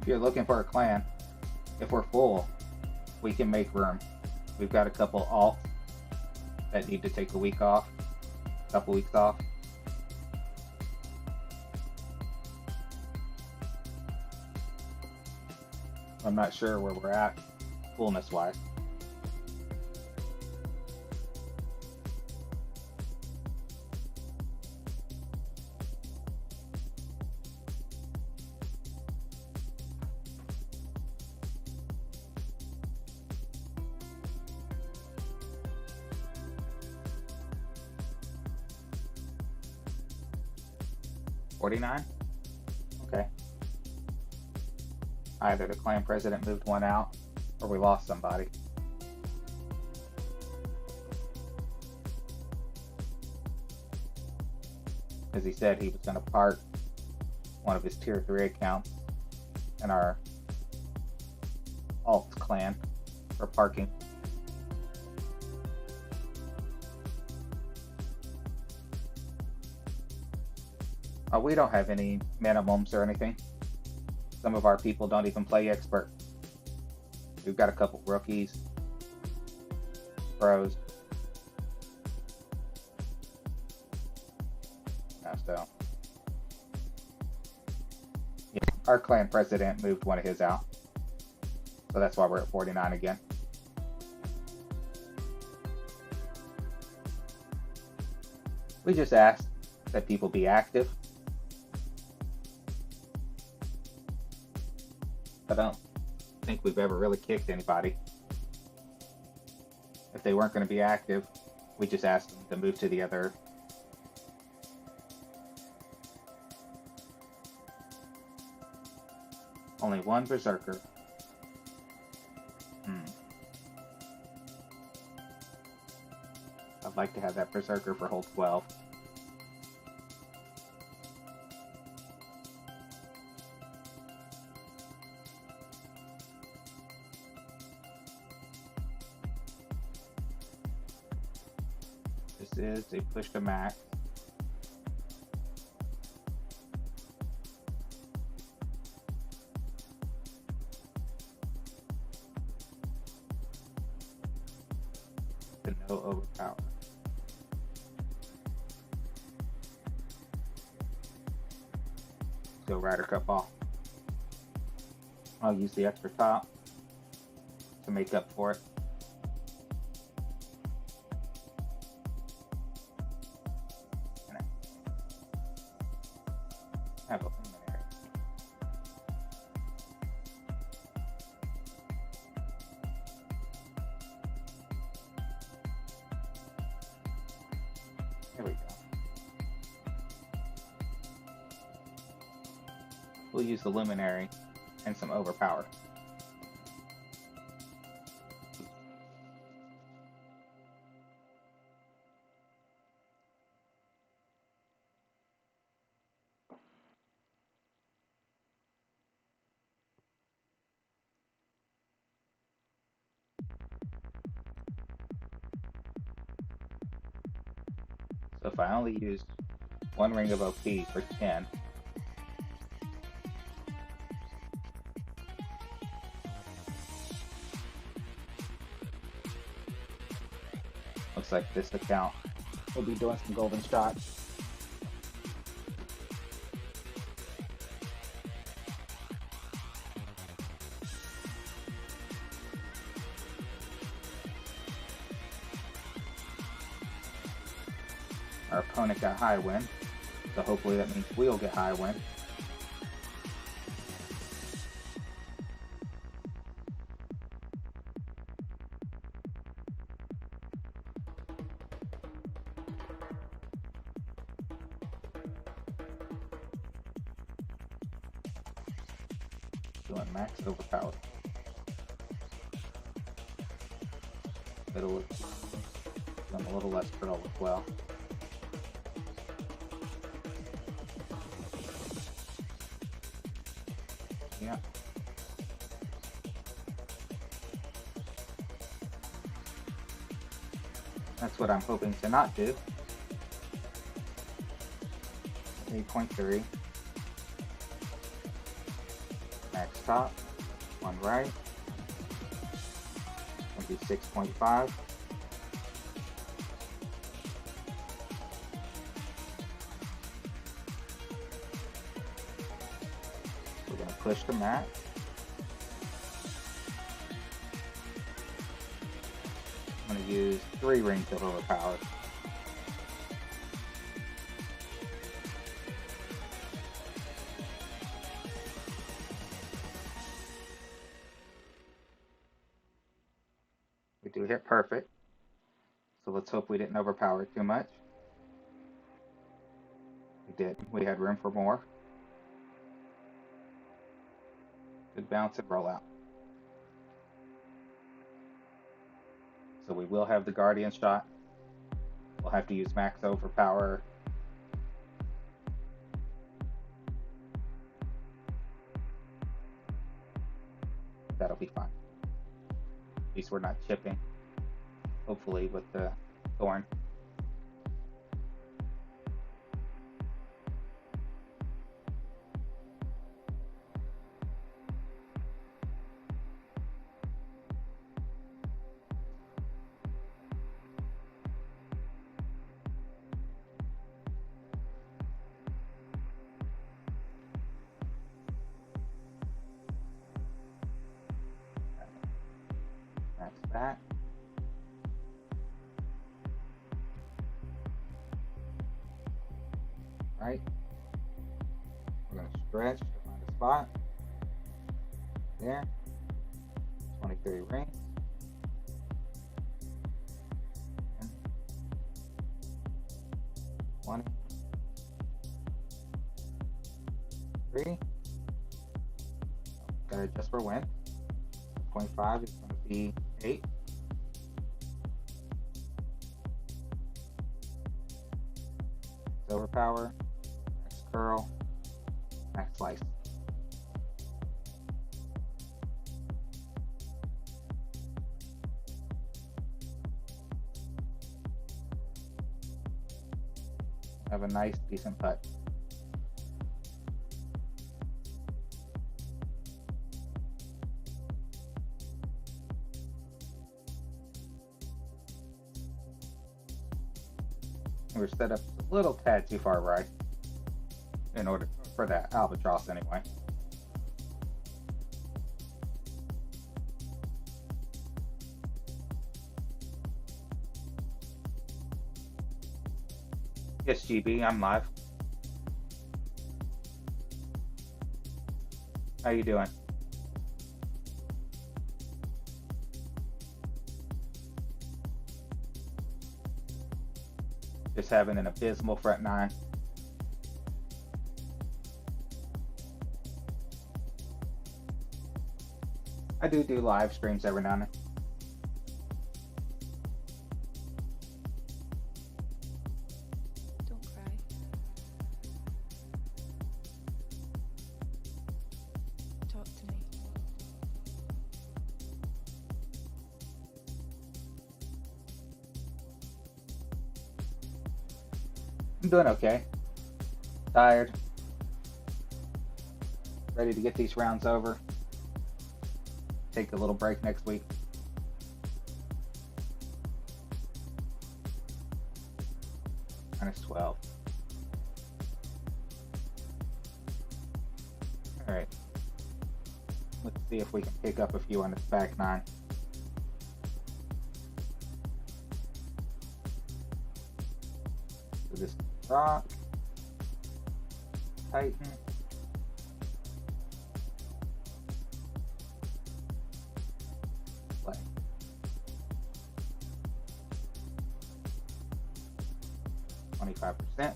If you're looking for a clan, if we're full, we can make room. We've got a couple alts that need to take a week off, a couple weeks off. I'm not sure where we're at, fullness wise. $49? Okay. Either the clan president moved one out, or we lost somebody. As he said, he was going to park one of his tier 3 accounts in our alt clan for parking. We don't have any minimums or anything. Some of our people don't even play expert. We've got a couple rookies, pros. So, yeah, our clan president moved one of his out. So that's why we're at 49 again. We just ask that people be active. I don't think we've ever really kicked anybody. If they weren't going to be active, we just asked them to move to the other. Only one berserker. I'd like to have that berserker for hold 12. This is a push to max. To no overpower. Go Ryder Cup off. I'll use the extra top to make up for it. Have a luminary. There we go. We'll use the luminary and some overpower. So if I only use one ring of OP for 10, looks like this account will be doing some golden shots. Our opponent got high wind, so hopefully that means we'll get high wind. Doing max overpowered. Middle, doing a little less curl as well. Yeah. That's what I'm hoping to not do. 8.3. Max top. One right. 26.5. We're going to push the mat. I'm going to use 3 rings of overpower. We do hit perfect, so let's hope we didn't overpower it too much. We did. We had room for more. Good bounce and roll out. So we will have the Guardian shot. We'll have to use max overpower. That'll be fine. At least we're not chipping, hopefully, with the thorn. Max that. Right. We're going to stretch to find a spot. There. 23 rings. 20. 3. Gotta adjust for wind. 0.5 is going to be 8. Overpower, max curl, max slice. Have a nice, decent putt. We're set up a little tad too far right in order for that albatross anyway. Yes, GB, I'm live. How you doing? Just having an abysmal front 9. I do live streams every now and then. Don't cry. Talk to me. I'm doing okay. Tired. Ready to get these rounds over. Take a little break next week. -12. Alright. Let's see if we can pick up a few on this back 9. So this Rock. Titan. Play. %.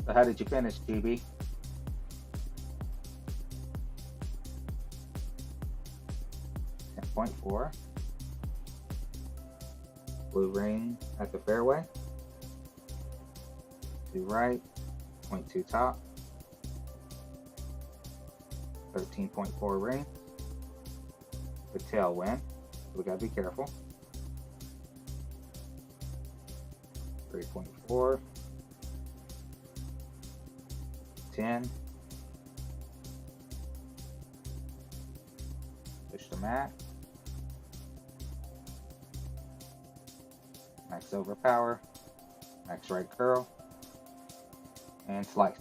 So how did you finish, GB? 10.4. Blue ring at the fairway. 2 right, 0.2 top. 13.4 ring. The tailwind, so we gotta be careful. 3.4. 10. Push the mat. Max overpower. Max right curl. And slice.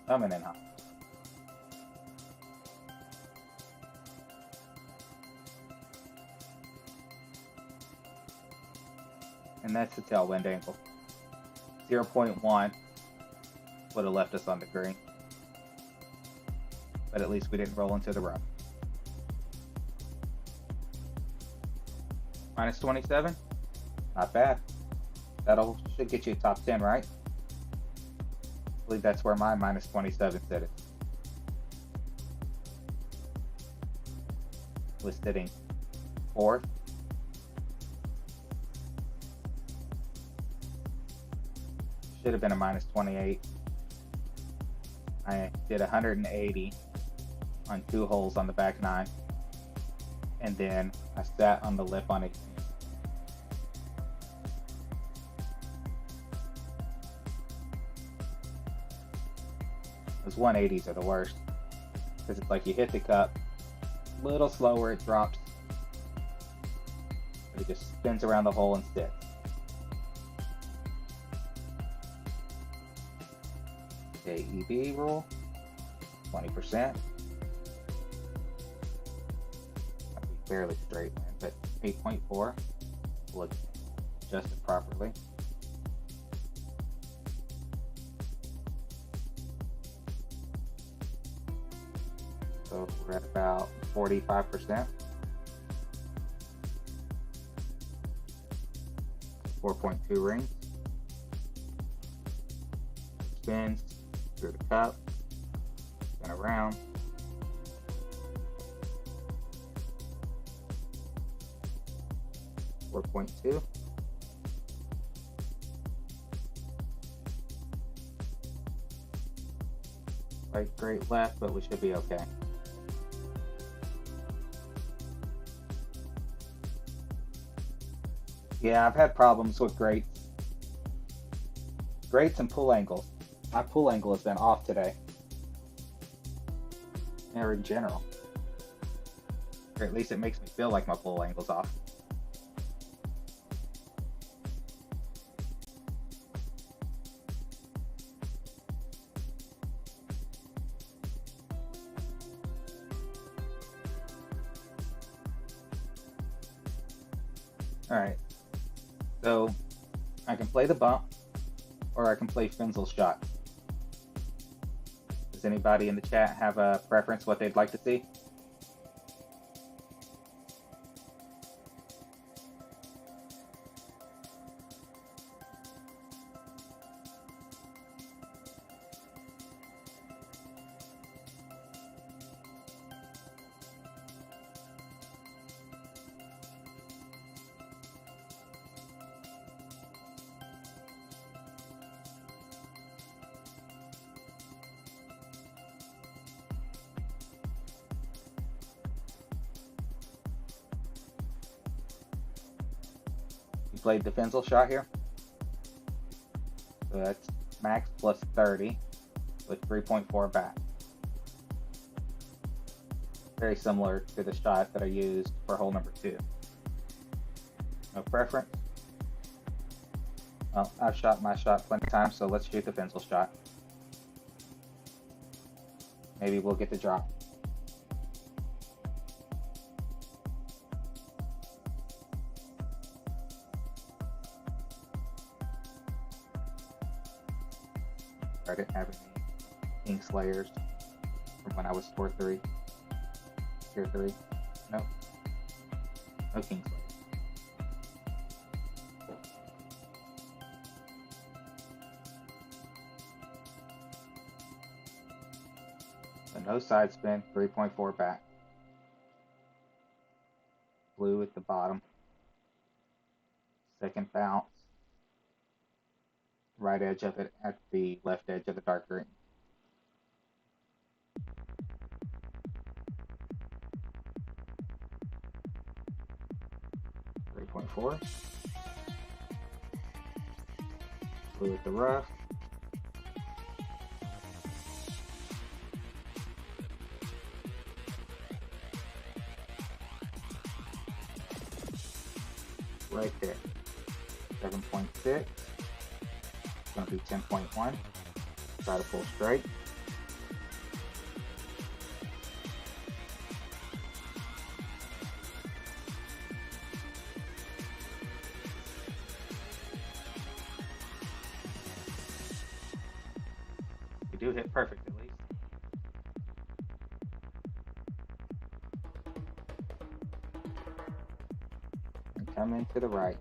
Coming in hot. And that's the tailwind angle. 0.1 would have left us on the green. But at least we didn't roll into the rough. Minus 27? Not bad. Should get you top 10, right? I believe that's where my minus 27 set it. Was sitting 4th. Should have been a minus 28. I did 180 on 2 holes on the back 9. And then I sat on the lip on 18. Those 180s are the worst. Because it's like you hit the cup, a little slower, it drops. But it just spins around the hole and sits. AEB rule, 20%. Barely straight line, but 8.4 will adjust it properly. So we're at about 45%. 4.2 rings. Spins through the cup, spin around. .2. Right, great left, but we should be okay. Yeah, I've had problems with grates and pull angles. My pull angle has been off today. Or in general. Or at least it makes me feel like my pull angle's off. Alright, so I can play the bump, or I can play Finzel's shot. Does anybody in the chat have a preference what they'd like to see? Played the Finzel shot here. So that's max plus 30 with 3.4 back. Very similar to the shot that I used for hole number 2. No preference. Well, I've shot my shot plenty of times, so let's shoot the Finzel shot. Maybe we'll get the drop. I didn't have any Kingslayers from when I was Tier 3. Nope. No Kingslayers. So no side spin, 3.4 back. Blue at the bottom. Second bounce. Right edge of it at the left edge of the dark green. .4. Blue at the rough. Right there. 7.6. It's going to be 10.1. Try to pull straight. You do hit perfect at least. And come in to the right.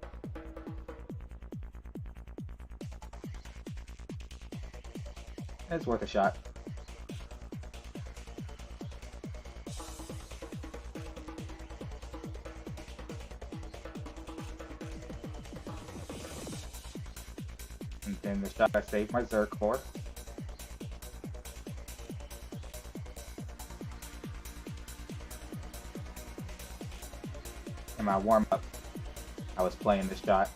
It's worth a shot. And then the shot I saved my Zerk for. In my warm-up, I was playing this shot.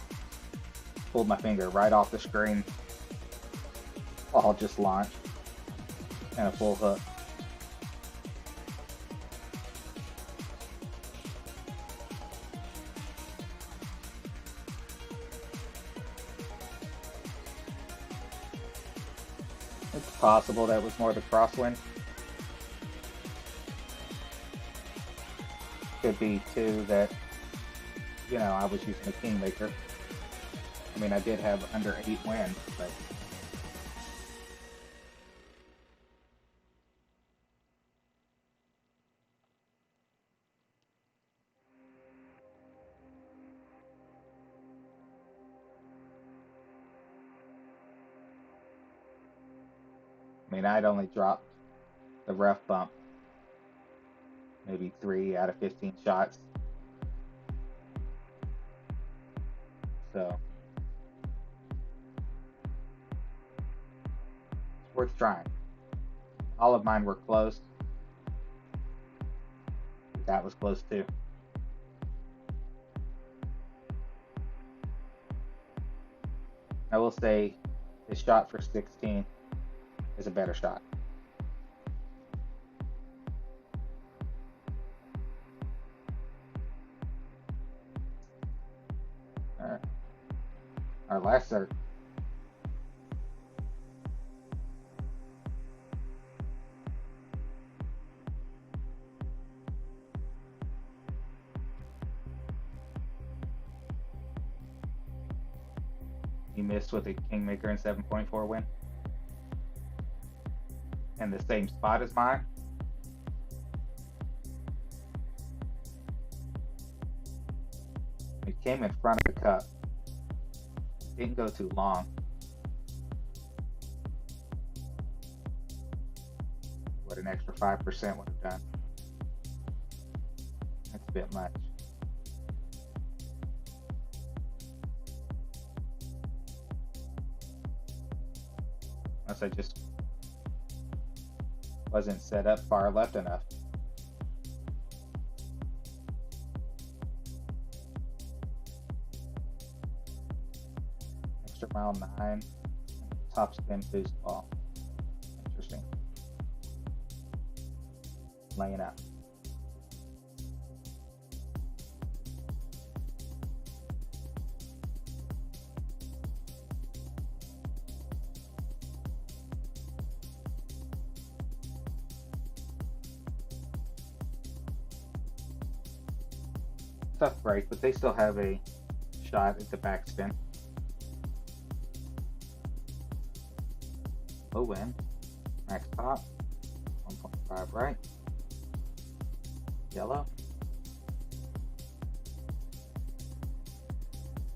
Pulled my finger right off the screen. All just launched. And a full hook. It's possible that was more the crosswind. Could be too that, you know, I was using a Kingmaker. I mean, I did have under 8 wind, but I mean, I'd only dropped the rough bump maybe 3 out of 15 shots. So it's worth trying. All of mine were close. That was close too. I will say the shot for 16 is a better shot. Alright. Our last Zerk. You missed with a Kingmaker and 7.4 win. And the same spot as mine. It came in front of the cup. Didn't go too long. What an extra 5% would have done. That's a bit much. Unless I just wasn't set up far left enough. Extra mile 9, top spin boost ball. Interesting. Laying up. Tough break, but they still have a shot at the backspin. Yellow wind. Max pop. 1.5 right. Yellow.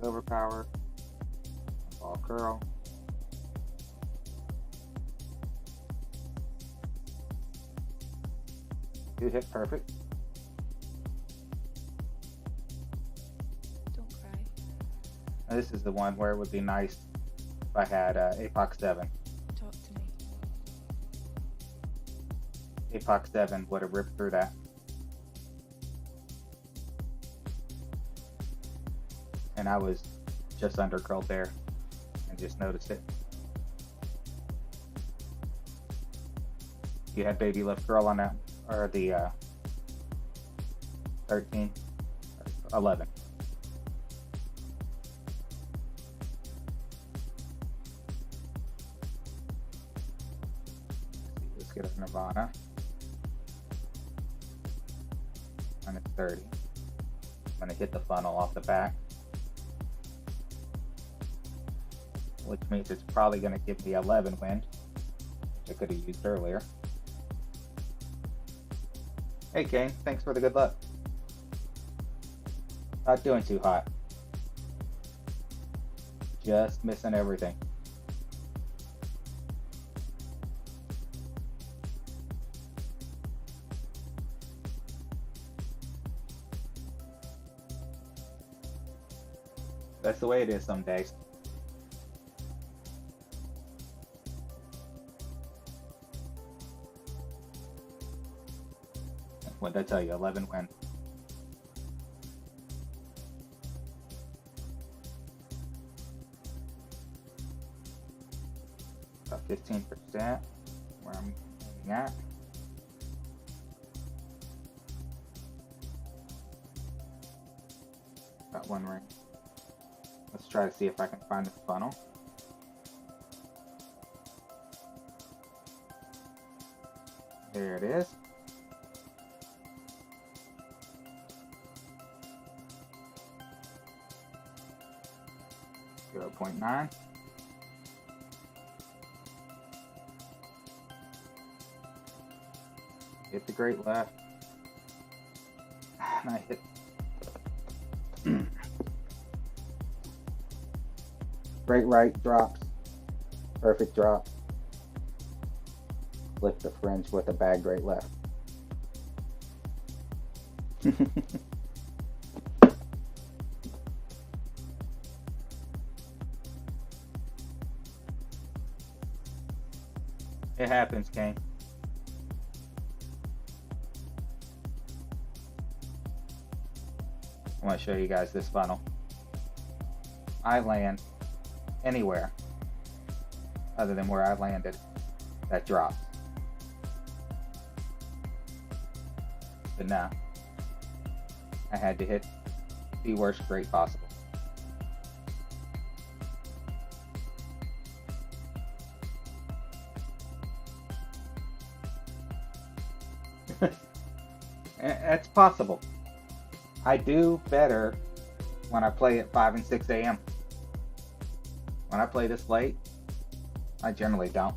Overpower. Ball curl. You hit perfect. Don't cry. Now, this is the one where it would be nice if I had APOC 7. Talk to me. APOC 7 would have ripped through that. And I was just under curled there and just noticed it. You had baby left curl on that, or the 13, 11. Let's get a Nirvana. And it's 30. I'm gonna hit the funnel off the back, which means it's probably gonna give me 11 wind, which I could have used earlier. Hey Kane, thanks for the good luck. Not doing too hot. Just missing everything. That's the way it is some days. What did I tell you? 11 win. About 15% where I'm aiming at. Got one ring. Let's try to see if I can find this funnel. There it is. .9. Hit the great left. And I hit great right, drops. Perfect drop. Flip the fringe with a bad great left. It happens, Kane. I want to show you guys this funnel. I land anywhere other than where I landed that drops. But now I had to hit the worst grade possible. It's possible. I do better when I play at 5 and 6 a.m. When I play this late, I generally don't.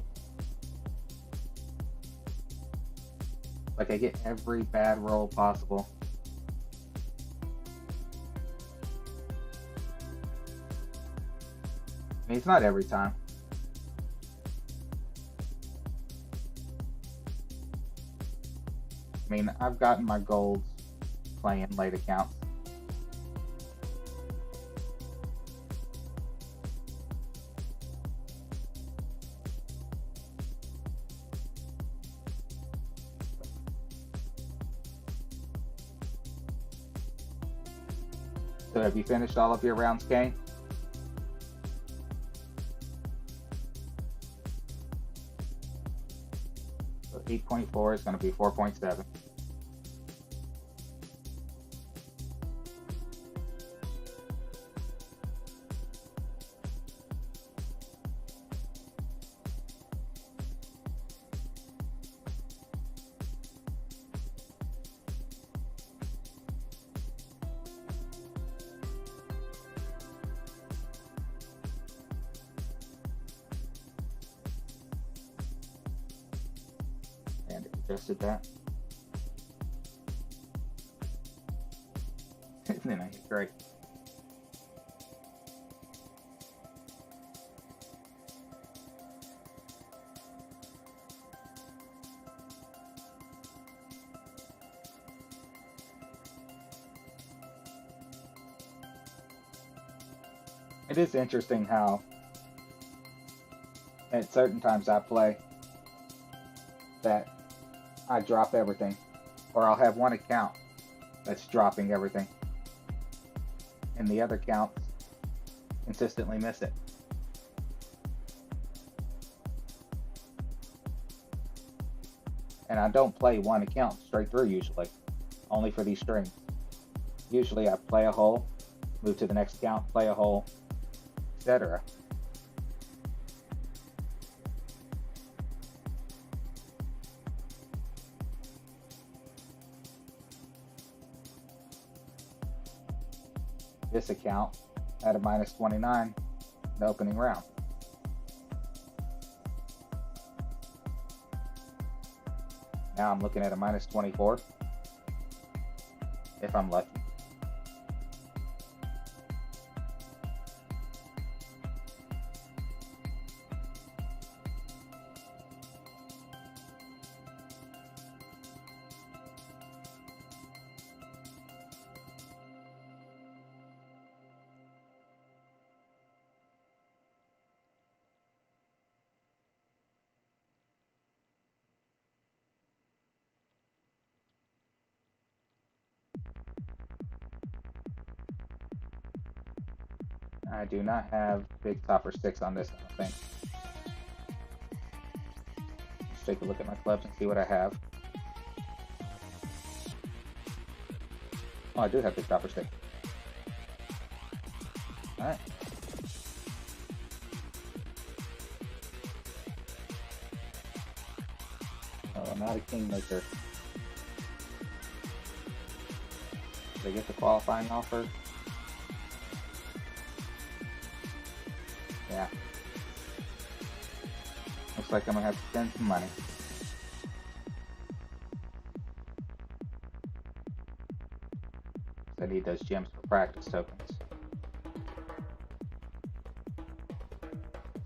Like, I get every bad roll possible. I mean, it's not every time. I mean, I've gotten my golds playing late accounts. So have you finished all of your rounds, Kane? So 8.4 is going to be 4.7. Adjusted that. And then I hit great. It is interesting how at certain times I play that I drop everything, or I'll have one account that's dropping everything, and the other accounts consistently miss it. And I don't play one account straight through usually, only for these streams. Usually I play a hole, move to the next account, play a hole, etc. This account had a minus 29 in the opening round. Now I'm looking at a minus 24 if I'm lucky. I do not have big topper 6 on this, I don't think. Let's take a look at my clubs and see what I have. Oh, I do have big topper 6. Alright. Oh, not a kingmaker. Did I get the qualifying offer? Yeah. Looks like I'm gonna have to spend some money. I need those gems for practice tokens.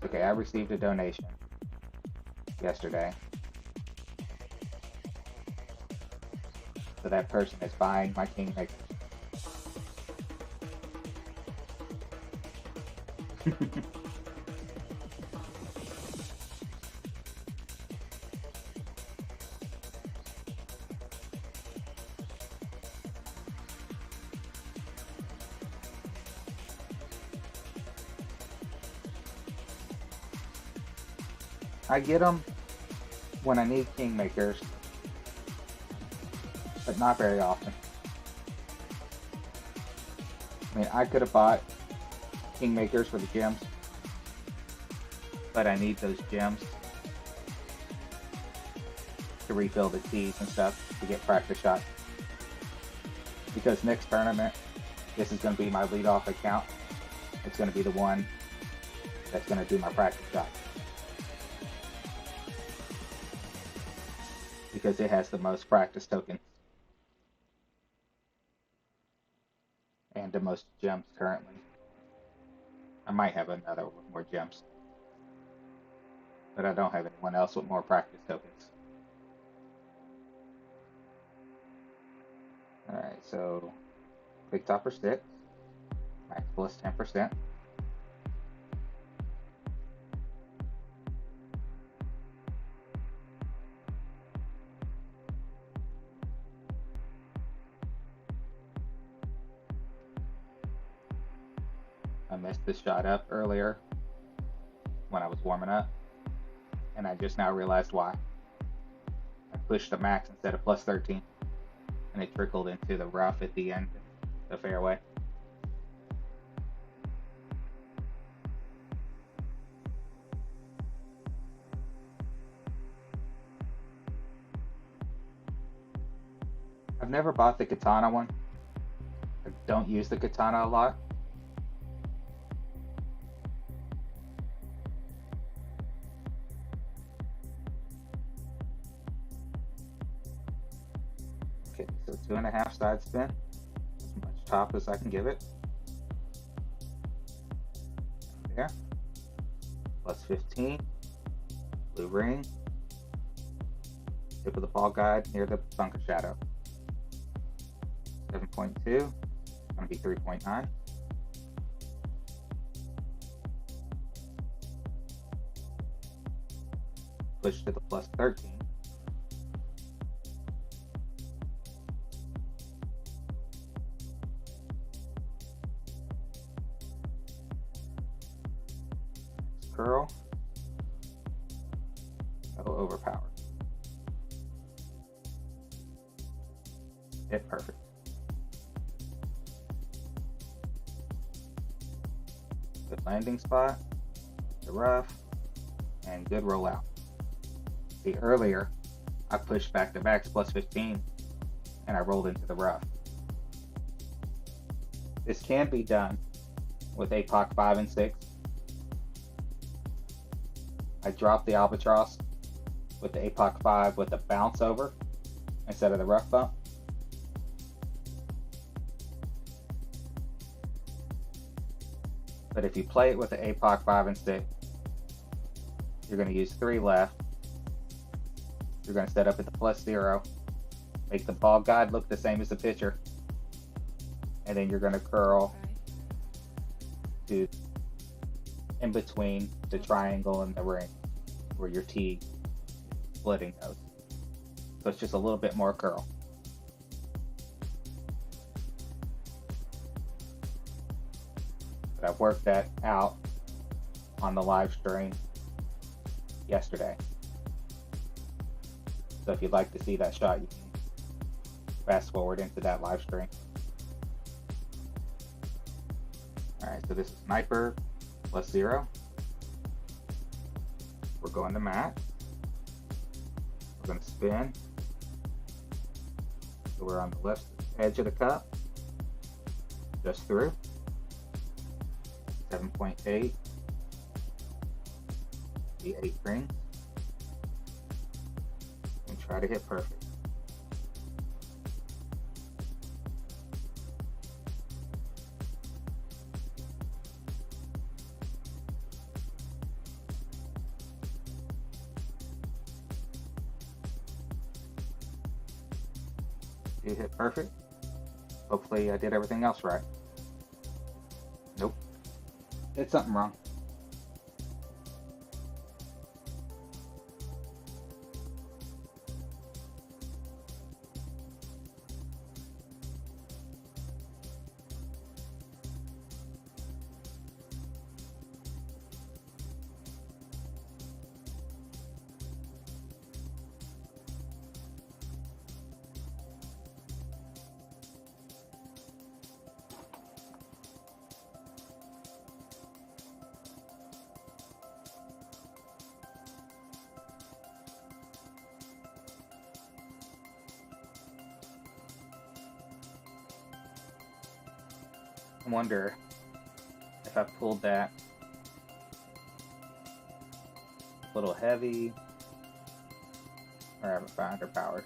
Okay, I received a donation yesterday. So that person is buying my kingmaker. I get them when I need kingmakers, but not very often. I mean, I could have bought kingmakers for the gems, but I need those gems to refill the teas and stuff to get practice shots. Because next tournament, this is going to be my leadoff account. It's going to be the one that's going to do my practice shots. Because it has the most practice tokens. And the most gems currently. I might have another with more gems. But I don't have anyone else with more practice tokens. Alright, so quick topper 6. Max plus 10%. I messed this shot up earlier when I was warming up, and I just now realized why. I pushed the max instead of plus 13, and it trickled into the rough at the end of the fairway. I've never bought the katana one. I don't use the katana a lot. 2.5 side spin, as much top as I can give it. There. Plus 15. Blue ring. Tip of the ball guide near the bunker shadow. 7.2. Going to be 3.9. Push to the plus 13. Curl. No overpower. Hit perfect. Good landing spot, the rough, and good rollout. See, earlier I pushed back to backs plus 15 and I rolled into the rough. This can be done with APOC 5 and 6. I dropped the albatross with the APOC 5 with a bounce over instead of the rough bump. But if you play it with the APOC 5 and 6, you're going to use 3 left. You're going to set up at the plus 0, make the ball guide look the same as the pitcher, and then you're going to curl to in between the triangle and the ring where your T splitting those. So it's just a little bit more curl. But I worked that out on the live stream yesterday. So if you'd like to see that shot, you can fast forward into that live stream. Alright, so this is sniper plus 0. We're going to mat. We're going to spin. So we're on the left edge of the cup. Just through. 7.8. The 8 ring. And try to hit perfect. You hit perfect. Hopefully I did everything else right. Nope. Did something wrong. I wonder if I pulled that a little heavy or have it underpowered.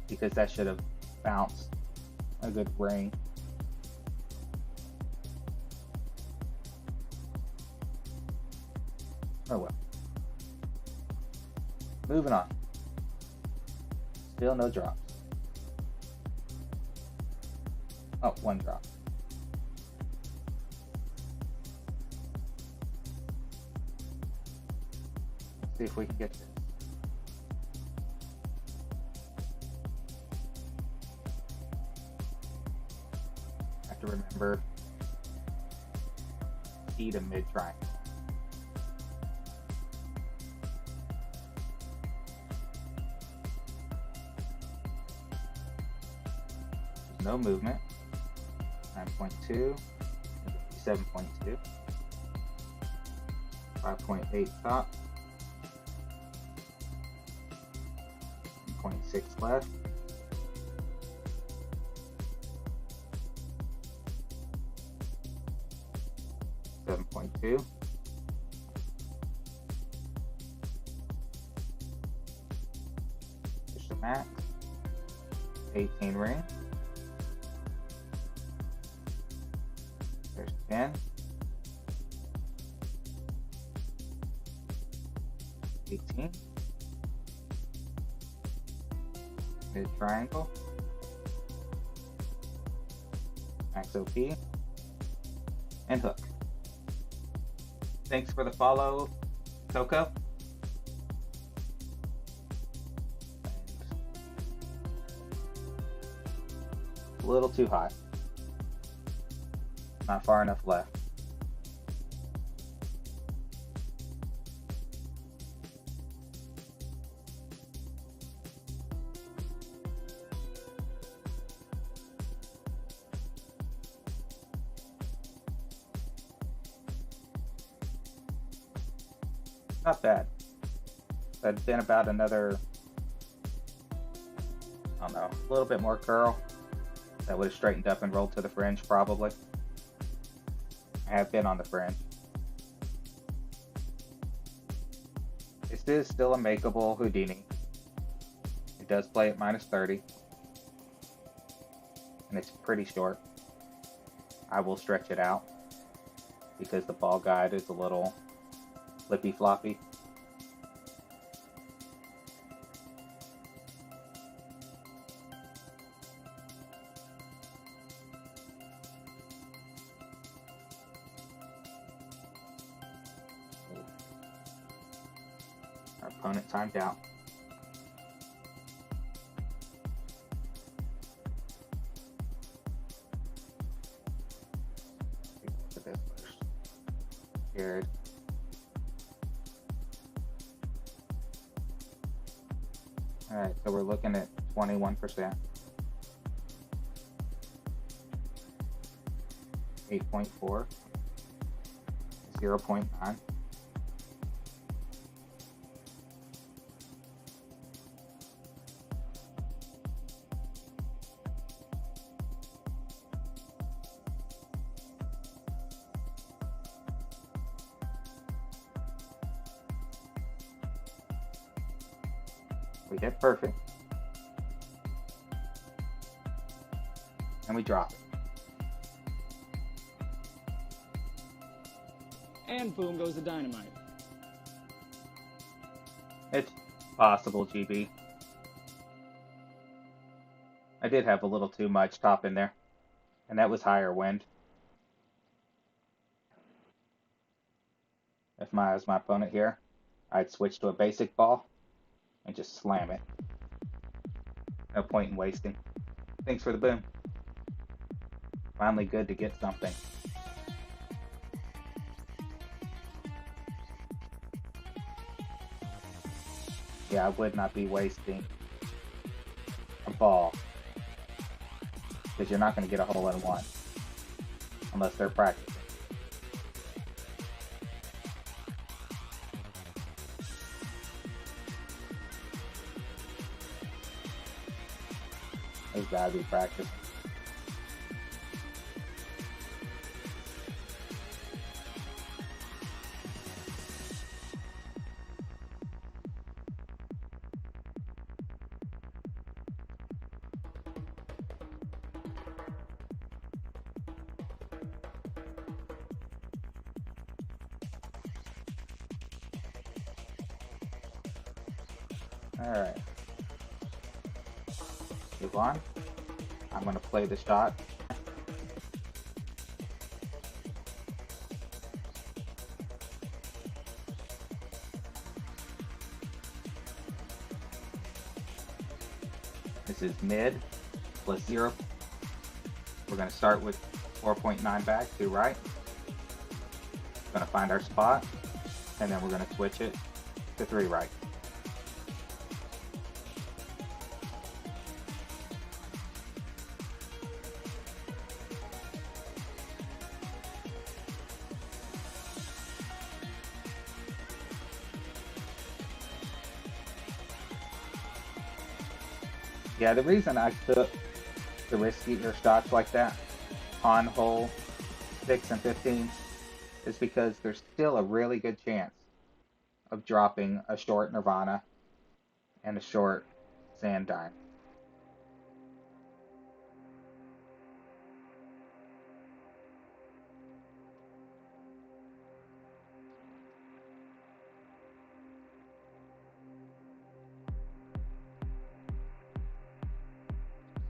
Because that should have bounced a good ring. Oh well. Moving on. Still no drops. Oh, 1 drop. Let's see if we can get this. Have to remember E to mid triangle. There's no movement. 9.2, 7.2, 5.8 top, 0.6 left, 7.2, push the max. 18 ring. There's 10. 18. Mid triangle. Max OP. And hook. Thanks for the follow, Coco. A little too high. Not far enough left. Not bad. If I'd been about another, I don't know, a little bit more curl, that would have straightened up and rolled to the fringe probably. I have been on the fringe. This is still a makeable Houdini. It does play at -30. And it's pretty short. I will stretch it out because the ball guide is a little flippy floppy. Our opponent timed out. Look at this first. Scared. Alright, so we're looking at 21%. 8.4. 0.9. We hit perfect. And we drop it. And boom goes the dynamite. It's possible, GB. I did have a little too much top in there. And that was higher wind. If I was my opponent here, I'd switch to a basic ball and just slam it. No point in wasting. Thanks for the boom. Finally good to get something. Yeah, I would not be wasting a ball. Because you're not going to get a hole in one. Unless they're practicing. There's gotta be practice. Alright. Move on. I'm going to play the shot. This is mid plus 0. We're going to start with 4.9 back to right. We're going to find our spot, and then we're going to switch it to 3 right. Yeah, the reason I took the riskier shots like that on hole 6 and 15 is because there's still a really good chance of dropping a short Nirvana and a short sand dime.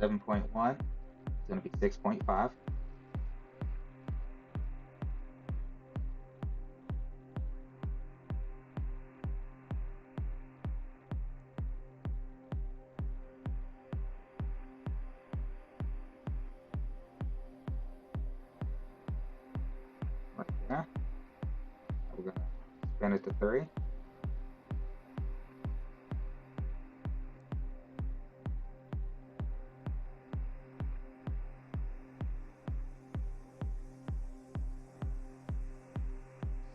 $7.1 is going to be 6.5. Right there. We're going to spin it to 3.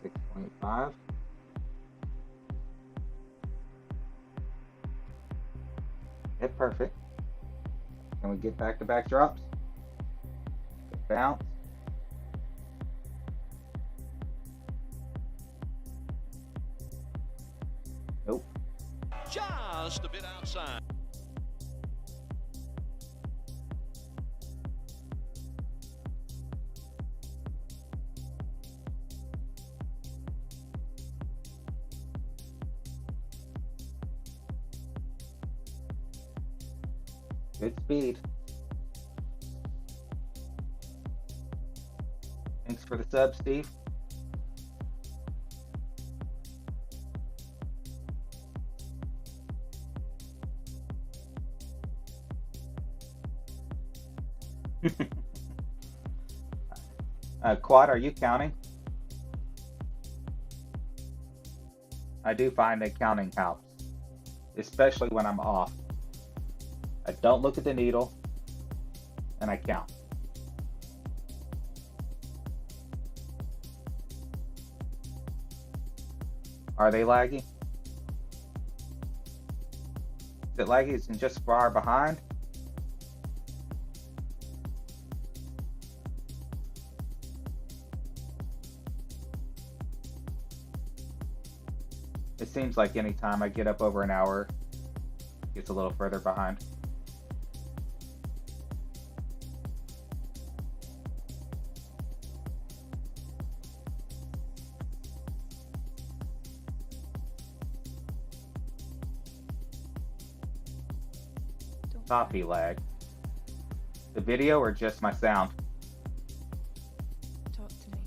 $6.5. Hit perfect. Then we get back-to-back drops. Good bounce. Nope. Just a bit outside. Good speed. Thanks for the sub, Steve. Quad, are you counting? I do find that counting helps, especially when I'm off. I don't look at the needle, and I count. Are they laggy? Is it laggy? Is it just far behind? It seems like anytime I get up over an hour, it gets a little further behind. Coffee lag. The video or just my sound? Talk to me.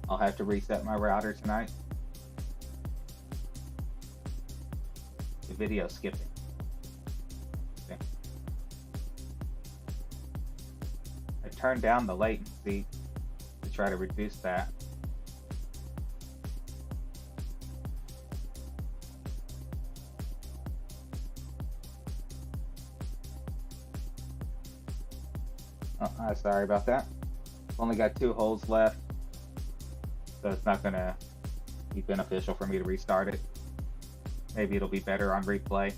I'll have to reset my router tonight. The video skipping. Okay. I turned down the latency to try to reduce that. Oh, sorry about that. Only got 2 holes left. So it's not gonna be beneficial for me to restart it. Maybe it'll be better on replay.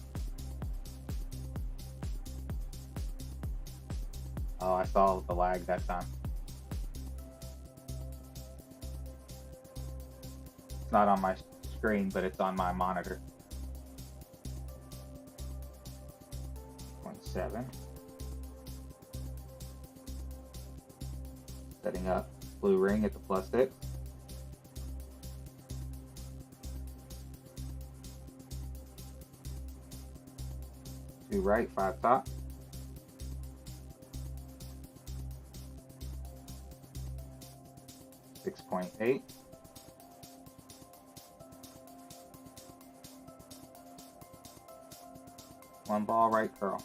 Oh, I saw the lag that time. It's not on my screen, but it's on my monitor. 0.7. Setting up blue ring at the +6. Two right, 5 top. $6.8. One ball, right curl.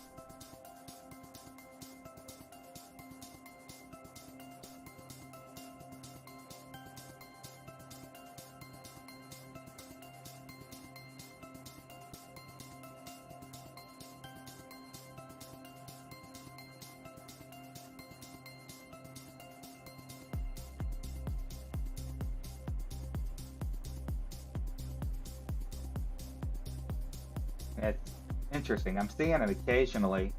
It's interesting. I'm seeing it occasionally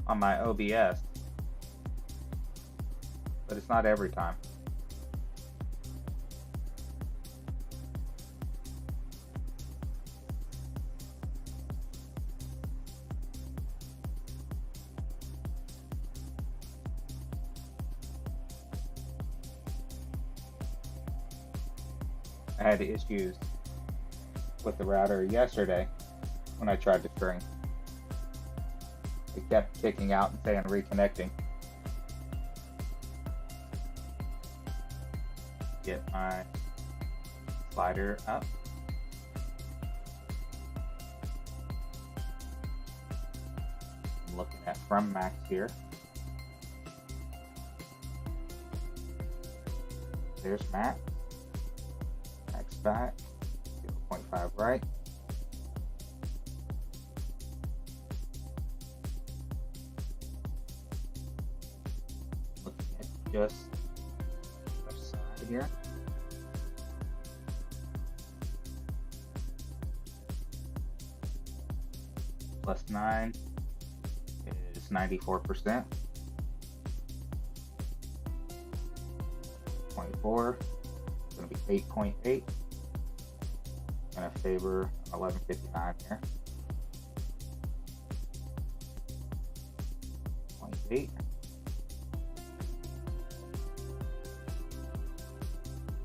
on my OBS, but it's not every time. I had issues with the router yesterday when I tried to string. It kept kicking out and saying reconnecting. Get my slider up. I'm looking at from max here. There's max. Max back. 0.5 right. Looking at just left side here. +9 is 94%. 24 is going to be 8.8. Gonna favor 1159 here. 0.8.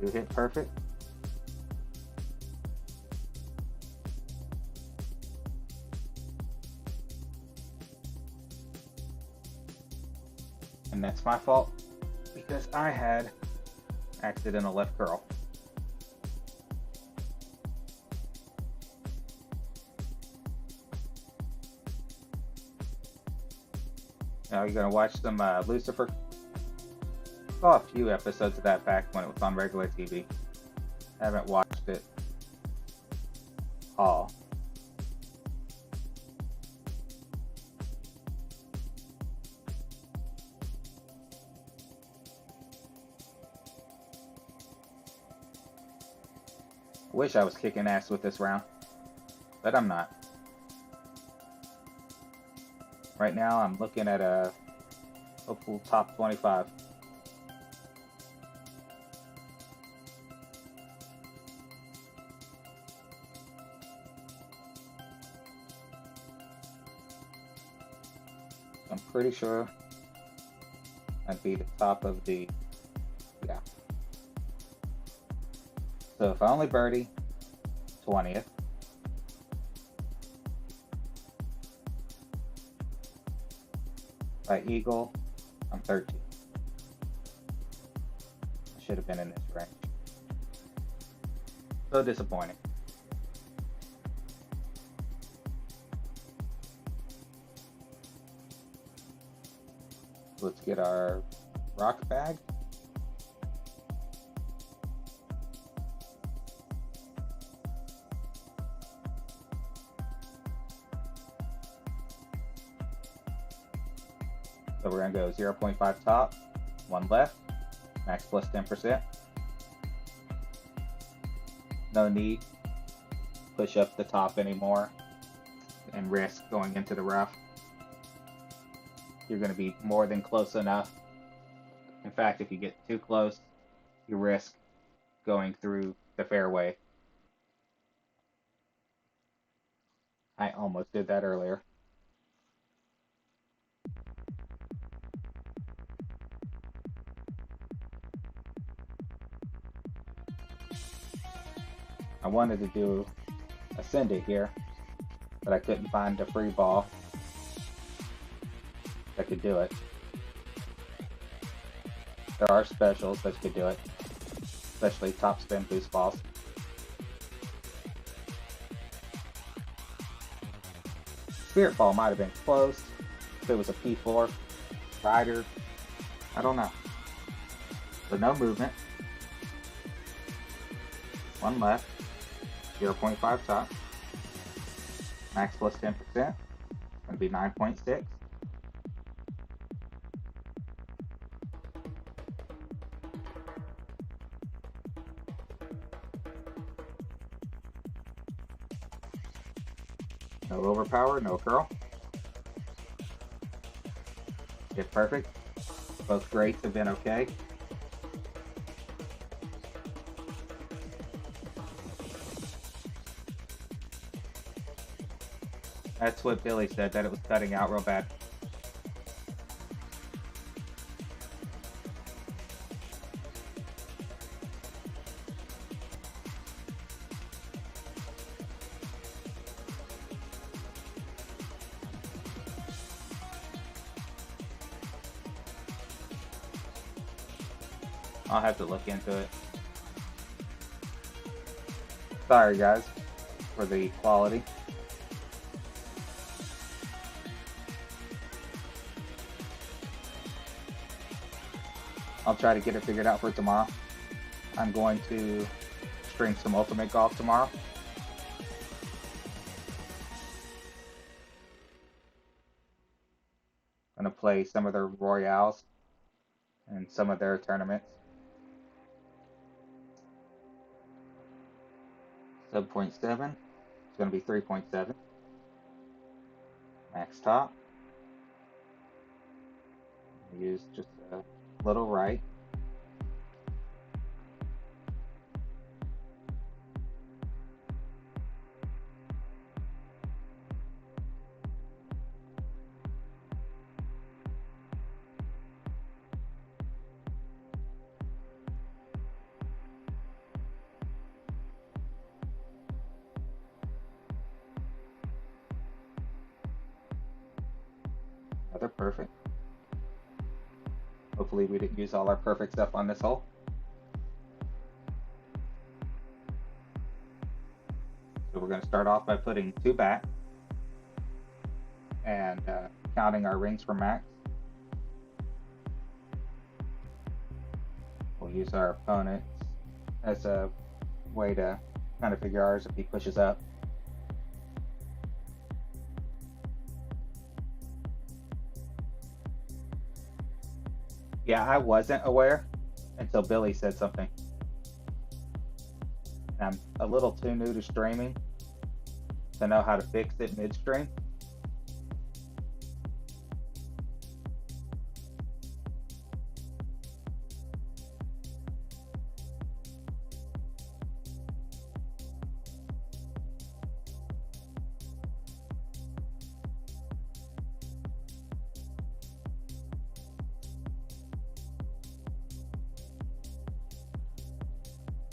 Do hit perfect. And that's my fault because I had accidental left curl. Now you're gonna watch some Lucifer. Saw a few episodes of that back when it was on regular TV. Haven't watched it all. I wish I was kicking ass with this round, but I'm not. Right now, I'm looking at a hopeful top 25. I'm pretty sure I'd be the top of the, yeah. So if I only birdie 20th, by eagle, I'm 13. I should have been in this range. So disappointing. Let's get our rock bag. So we're going to go 0.5 top, 1 left, max plus 10%. No need to push up the top anymore and risk going into the rough. You're going to be more than close enough. In fact, if you get too close, you risk going through the fairway. I almost did that earlier. I wanted to do a send it here, but I couldn't find a free ball that could do it. There are specials that could do it, especially top spin boost balls. Spirit ball might have been close if it was a P4 rider. I don't know. But no movement. 1 left. 0.5 top. Max plus 10%. Going to be 9.6. No overpower, no curl. Hit perfect. Both grates have been okay. That's what Billy said, that it was cutting out real bad. I'll have to look into it. Sorry guys for the quality. I'll try to get it figured out for tomorrow. I'm going to stream some Ultimate Golf tomorrow. I'm going to play some of their Royales and some of their tournaments. Sub 0.7. It's going to be 3.7. Max top. Use just a little right. Another perfect. Hopefully we didn't use all our perfect stuff on this hole. So we're going to start off by putting 2 back and counting our rings for max. We'll use our opponents as a way to kind of figure ours if he pushes up. Yeah, I wasn't aware until Billy said something. I'm a little too new to streaming to know how to fix it midstream.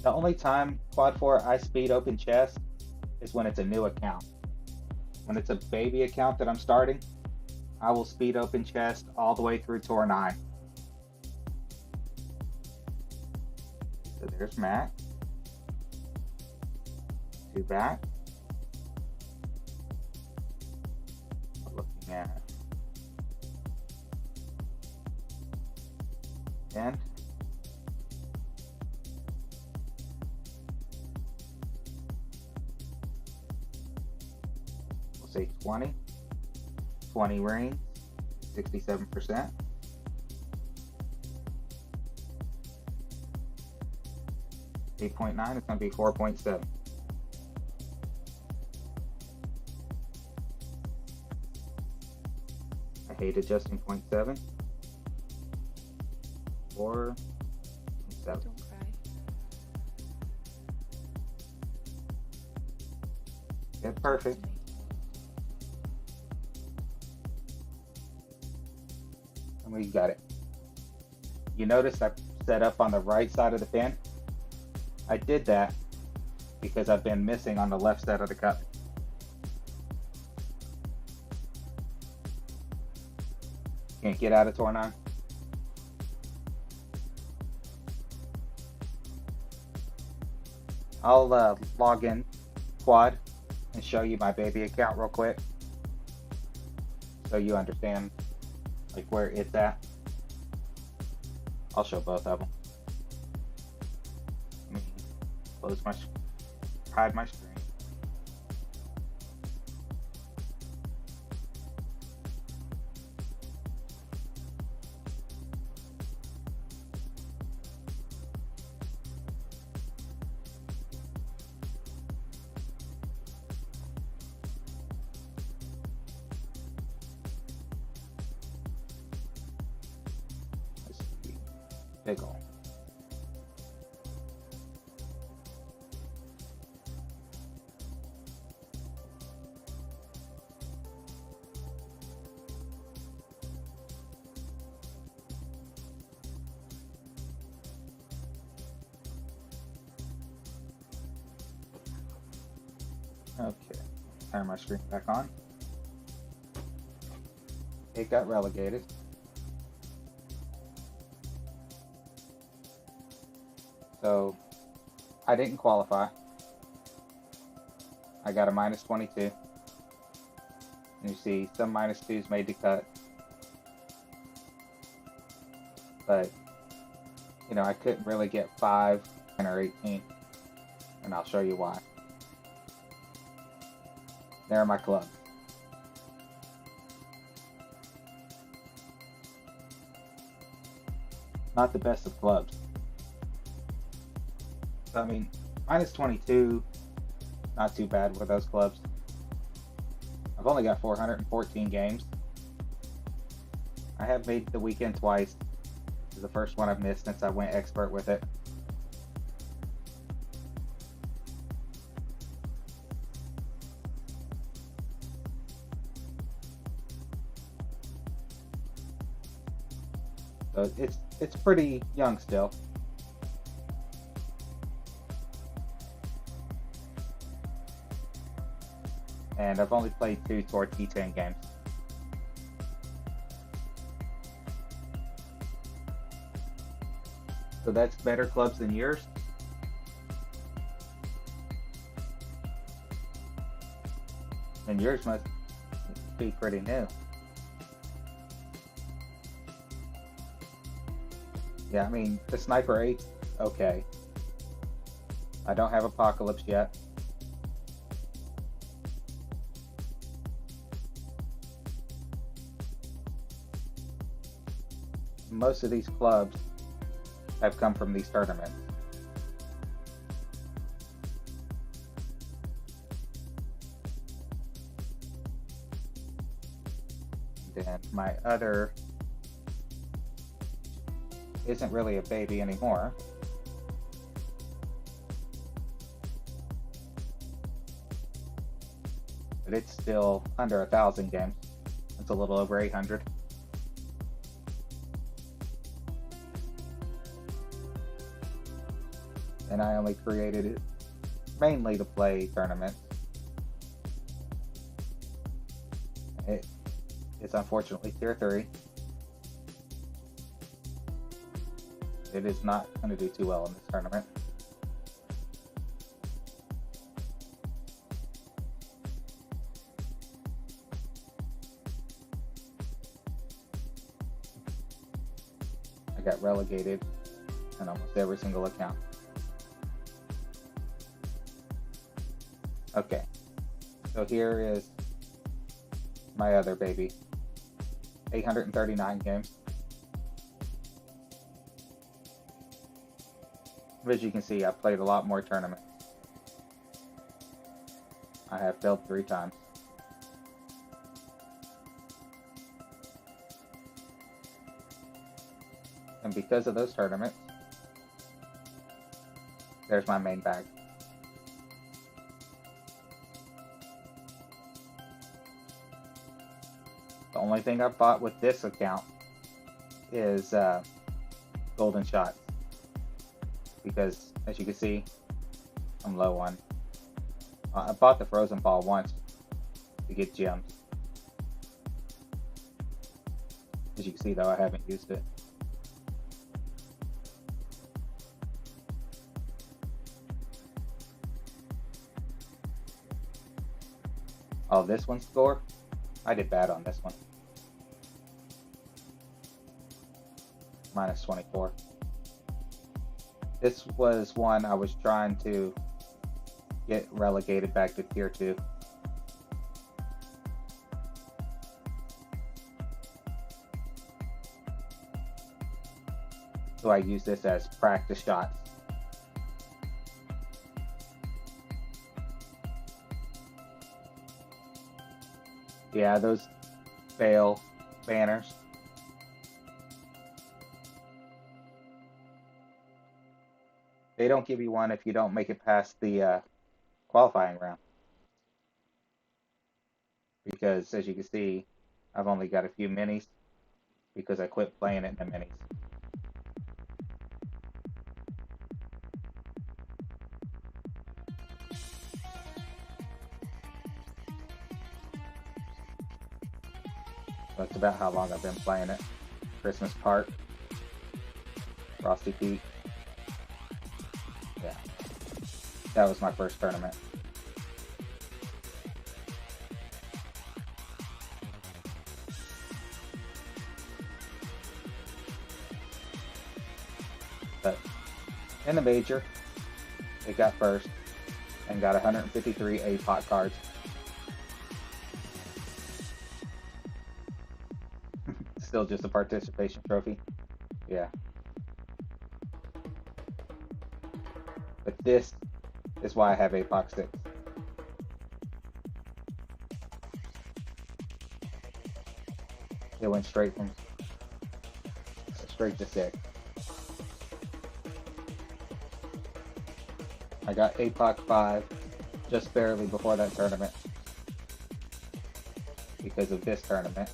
The only time Quad 4 I speed open chest is when it's a new account. When it's a baby account that I'm starting, I will speed open chest all the way through Tour 9. So there's Matt. 2 back. Looking at 10. Say 20 rings, 67%. $8.9 is going to be 4.7. I hate adjusting 0.7. 4.7. Don't cry. Yeah, perfect. To me. And we got it. You notice I set up on the right side of the pin? I did that because I've been missing on the left side of the cup. Can't get out of Tour 9. I'll log in Quad and show you my baby account real quick so you understand like where it's at. I'll show both of them. Let me close my, hide my screen. Pickle. Okay, turn my screen back on. It got relegated. So, I didn't qualify. I got a minus 22. And you see, some minus 2s made the cut. But, you know, I couldn't really get 5, 10, or 18. And I'll show you why. There are my clubs. Not the best of clubs. I mean, minus 22, not too bad with those clubs. I've only got 414 games. I have made the weekend twice. This is the first one I've missed since I went expert with it. So it's pretty young still. And I've only played 2 Tour T10 games. So that's better clubs than yours. And yours must be pretty new. Yeah, I mean, the Sniper 8, okay. I don't have Apocalypse yet. Most of these clubs have come from these tournaments. Then my other isn't really a baby anymore. But it's still under 1,000 games. It's a little over 800. And I only created it mainly to play tournaments. It's unfortunately tier 3. It is not going to do too well in this tournament. I got relegated in almost every single account. Okay, so here is my other baby. 839 games. As you can see, I've played a lot more tournaments. I have failed 3 times. And because of those tournaments, there's my main bag. The only thing I've bought with this account is golden shots. Because, as you can see, I'm low on. I bought the frozen ball once to get gems. As you can see, though, I haven't used it. Oh, this one score? I did bad on this one. Minus 24. This was one I was trying to get relegated back to tier 2. So I use this as practice shots. Yeah, those fail banners. They don't give you one if you don't make it past the qualifying round. Because as you can see, I've only got a few minis because I quit playing it in the minis. That's about how long I've been playing it. Christmas Park, Frosty Peak. Yeah, that was my first tournament. But in the major, it got first and got 153 APOC cards. Still just a participation trophy. Yeah. But this is why I have APOC 6. It went straight to 6. I got APOC 5 just barely before that tournament because of this tournament.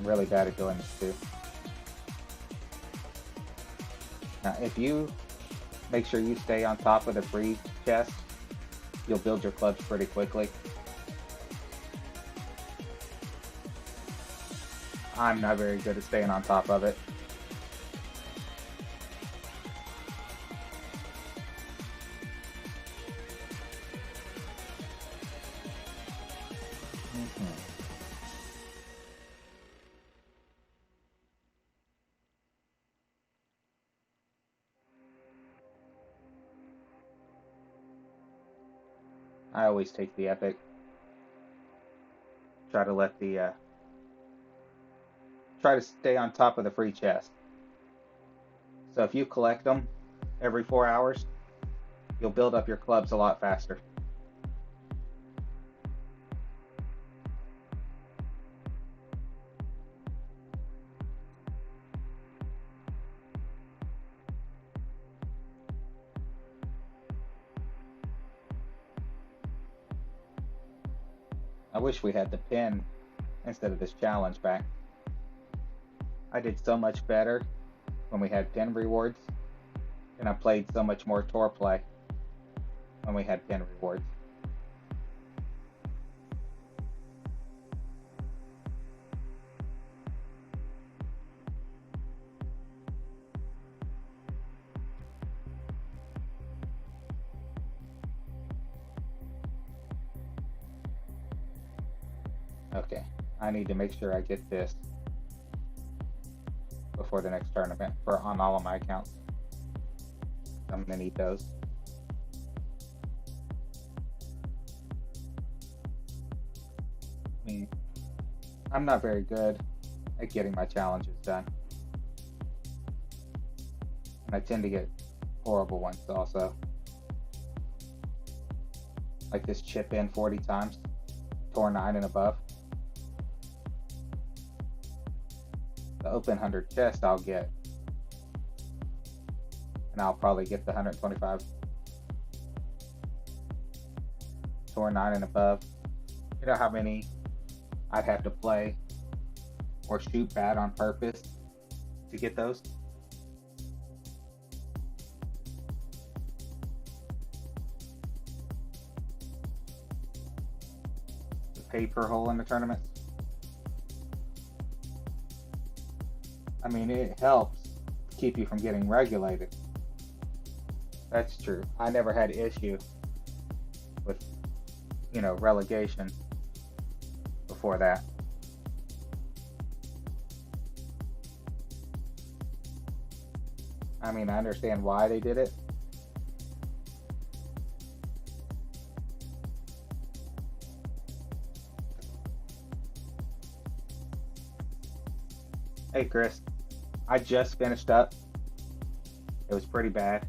I'm really bad at doing this too. Now, if you make sure you stay on top of the free chest, you'll build your clubs pretty quickly. I'm not very good at staying on top of it. I always take the epic. Try to let the try to stay on top of the free chest. So if you collect them every 4 hours, you'll build up your clubs a lot faster. I wish we had the pin instead of this challenge back. I did so much better when we had pin rewards, and I played so much more tour play when we had pin rewards. Okay, I need to make sure I get this before the next tournament on all of my accounts. I'm gonna need those. I mean, I'm not very good at getting my challenges done. And I tend to get horrible ones also. Like this chip in 40 times, Tour 9 and above. The open 100 chest I'll get. And I'll probably get the 125. Tour 9 and above. You know how many I'd have to play or shoot bad on purpose to get those? The pay per hole in the tournament. I mean, it helps keep you from getting regulated. That's true. I never had issue with, relegation before that. I mean, I understand why they did it. Hey, Chris. I just finished up. It was pretty bad.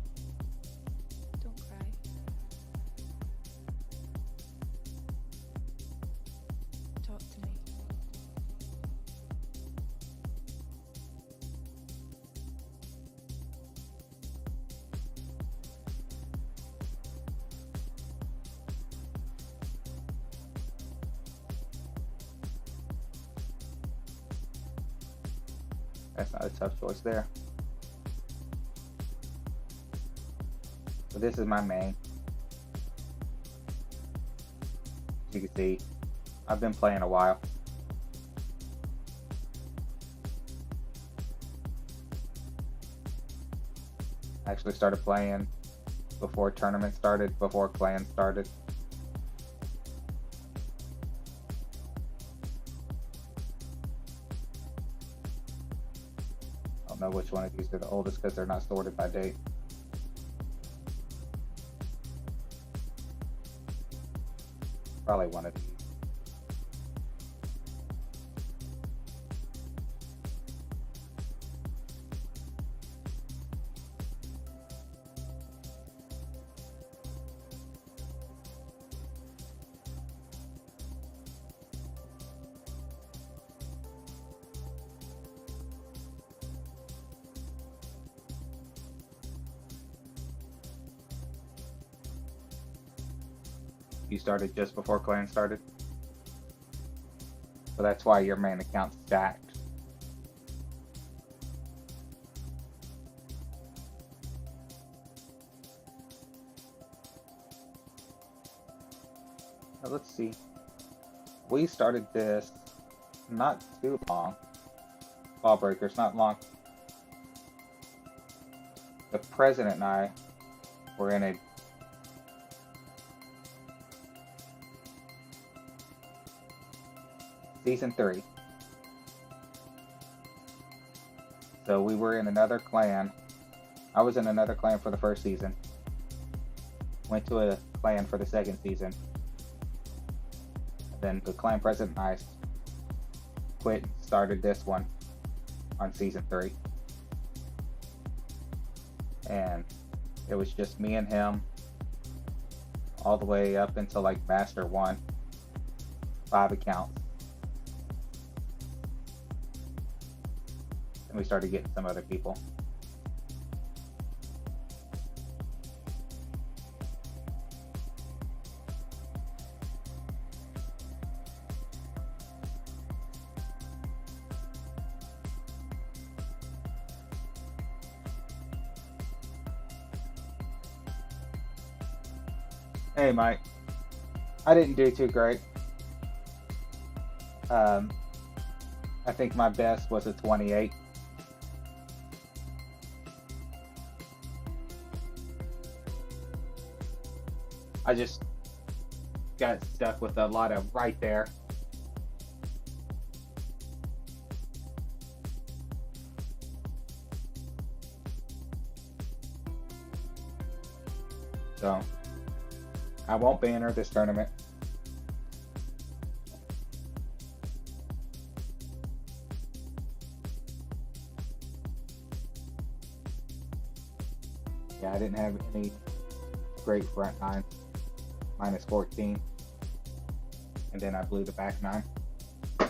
That's not a tough choice there. So this is my main. As you can see, I've been playing a while. I actually started playing before tournament started, before clan started. I don't know which one of these are the oldest because they're not sorted by date. Probably one of these. You started just before clan started, so that's why your main account's stacked. Now let's see. We started this not too long. Lawbreakers, not long. The president and I were in a Season 3. So we were in another clan. I was in another clan for the first season. Went to a clan for the second season. And then the clan president and I quit and started this one on Season 3. And it was just me and him all the way up until like Master 1. 5 accounts. And we started getting some other people. Hey Mike, I didn't do too great. I think my best was a 28. I just got stuck with a lot of right there. So, I won't banner this tournament. Yeah, I didn't have any great front nine. Minus 14. And then I blew the back 9. So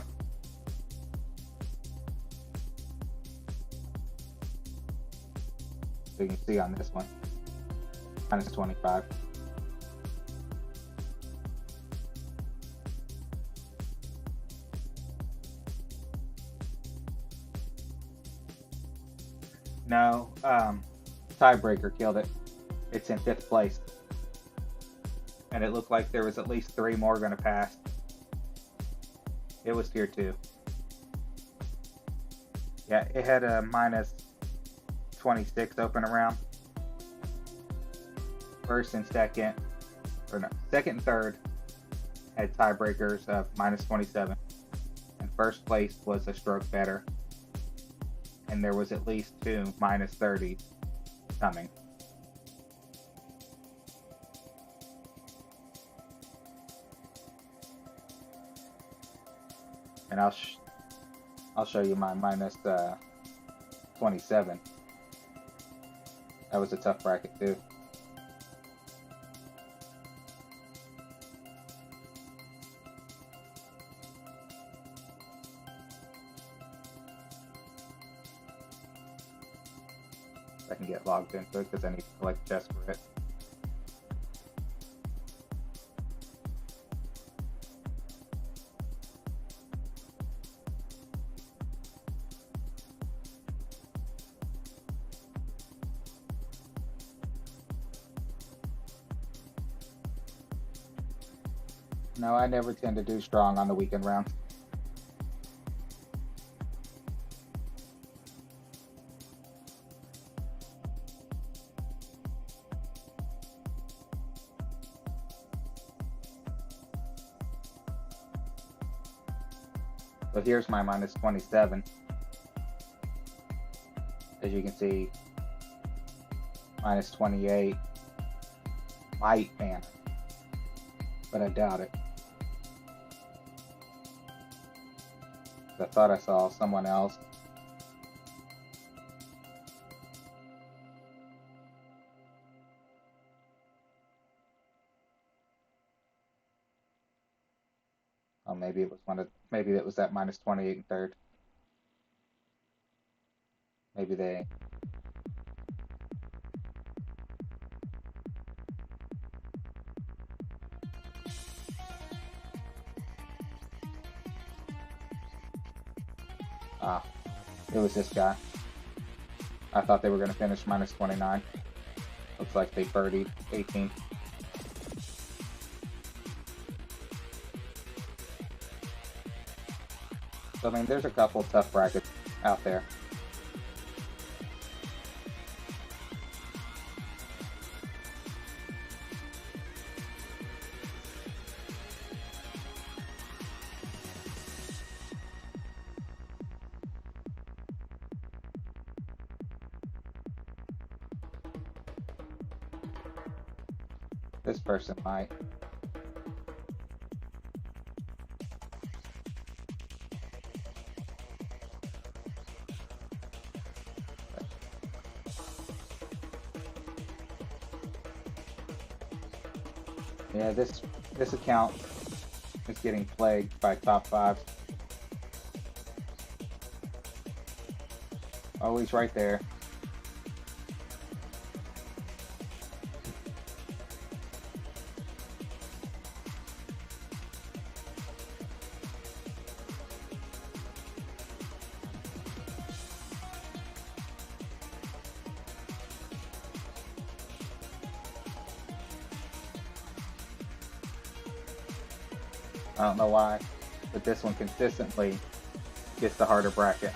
you can see on this one, minus 25. No, tiebreaker killed it. It's in 5th place. And it looked like there was at least 3 more going to pass. It was tier 2. Yeah, it had a minus 26 open around. First and second, or no, second and third had tiebreakers of minus 27. And first place was a stroke better. And there was at least 2 minus 30s coming. And I'll show you my minus 27. That was a tough bracket too. I can get logged into it because I need to collect chests for it. No, I never tend to do strong on the weekend rounds. So here's my minus 27. As you can see, minus 28 might ban it, but I doubt it. I thought I saw someone else. Oh, maybe it was maybe it was that minus 28 and third. Maybe they. Ah, it was this guy. I thought they were going to finish minus 29. Looks like they birdied 18. So, I mean, there's a couple tough brackets out there. This person might. Yeah, this account is getting plagued by top fives. Oh, he's right there. I don't know why, but this one consistently gets the harder bracket.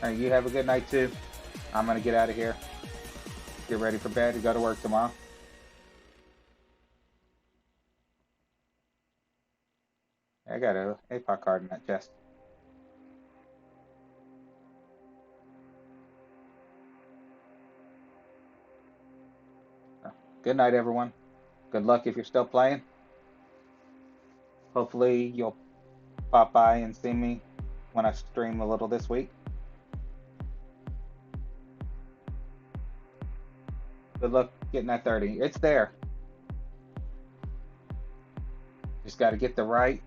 All right, you have a good night too. I'm gonna get out of here. Get ready for bed to go to work tomorrow. I got a APOC card in that chest. Good night, everyone. Good luck if you're still playing. Hopefully you'll pop by and see me when I stream a little this week. Good luck getting that 30. It's there. Just got to get the right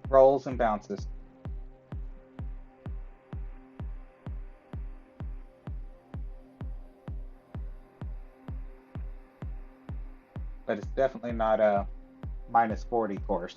rolls and bounces. But it's definitely not a minus 40 course.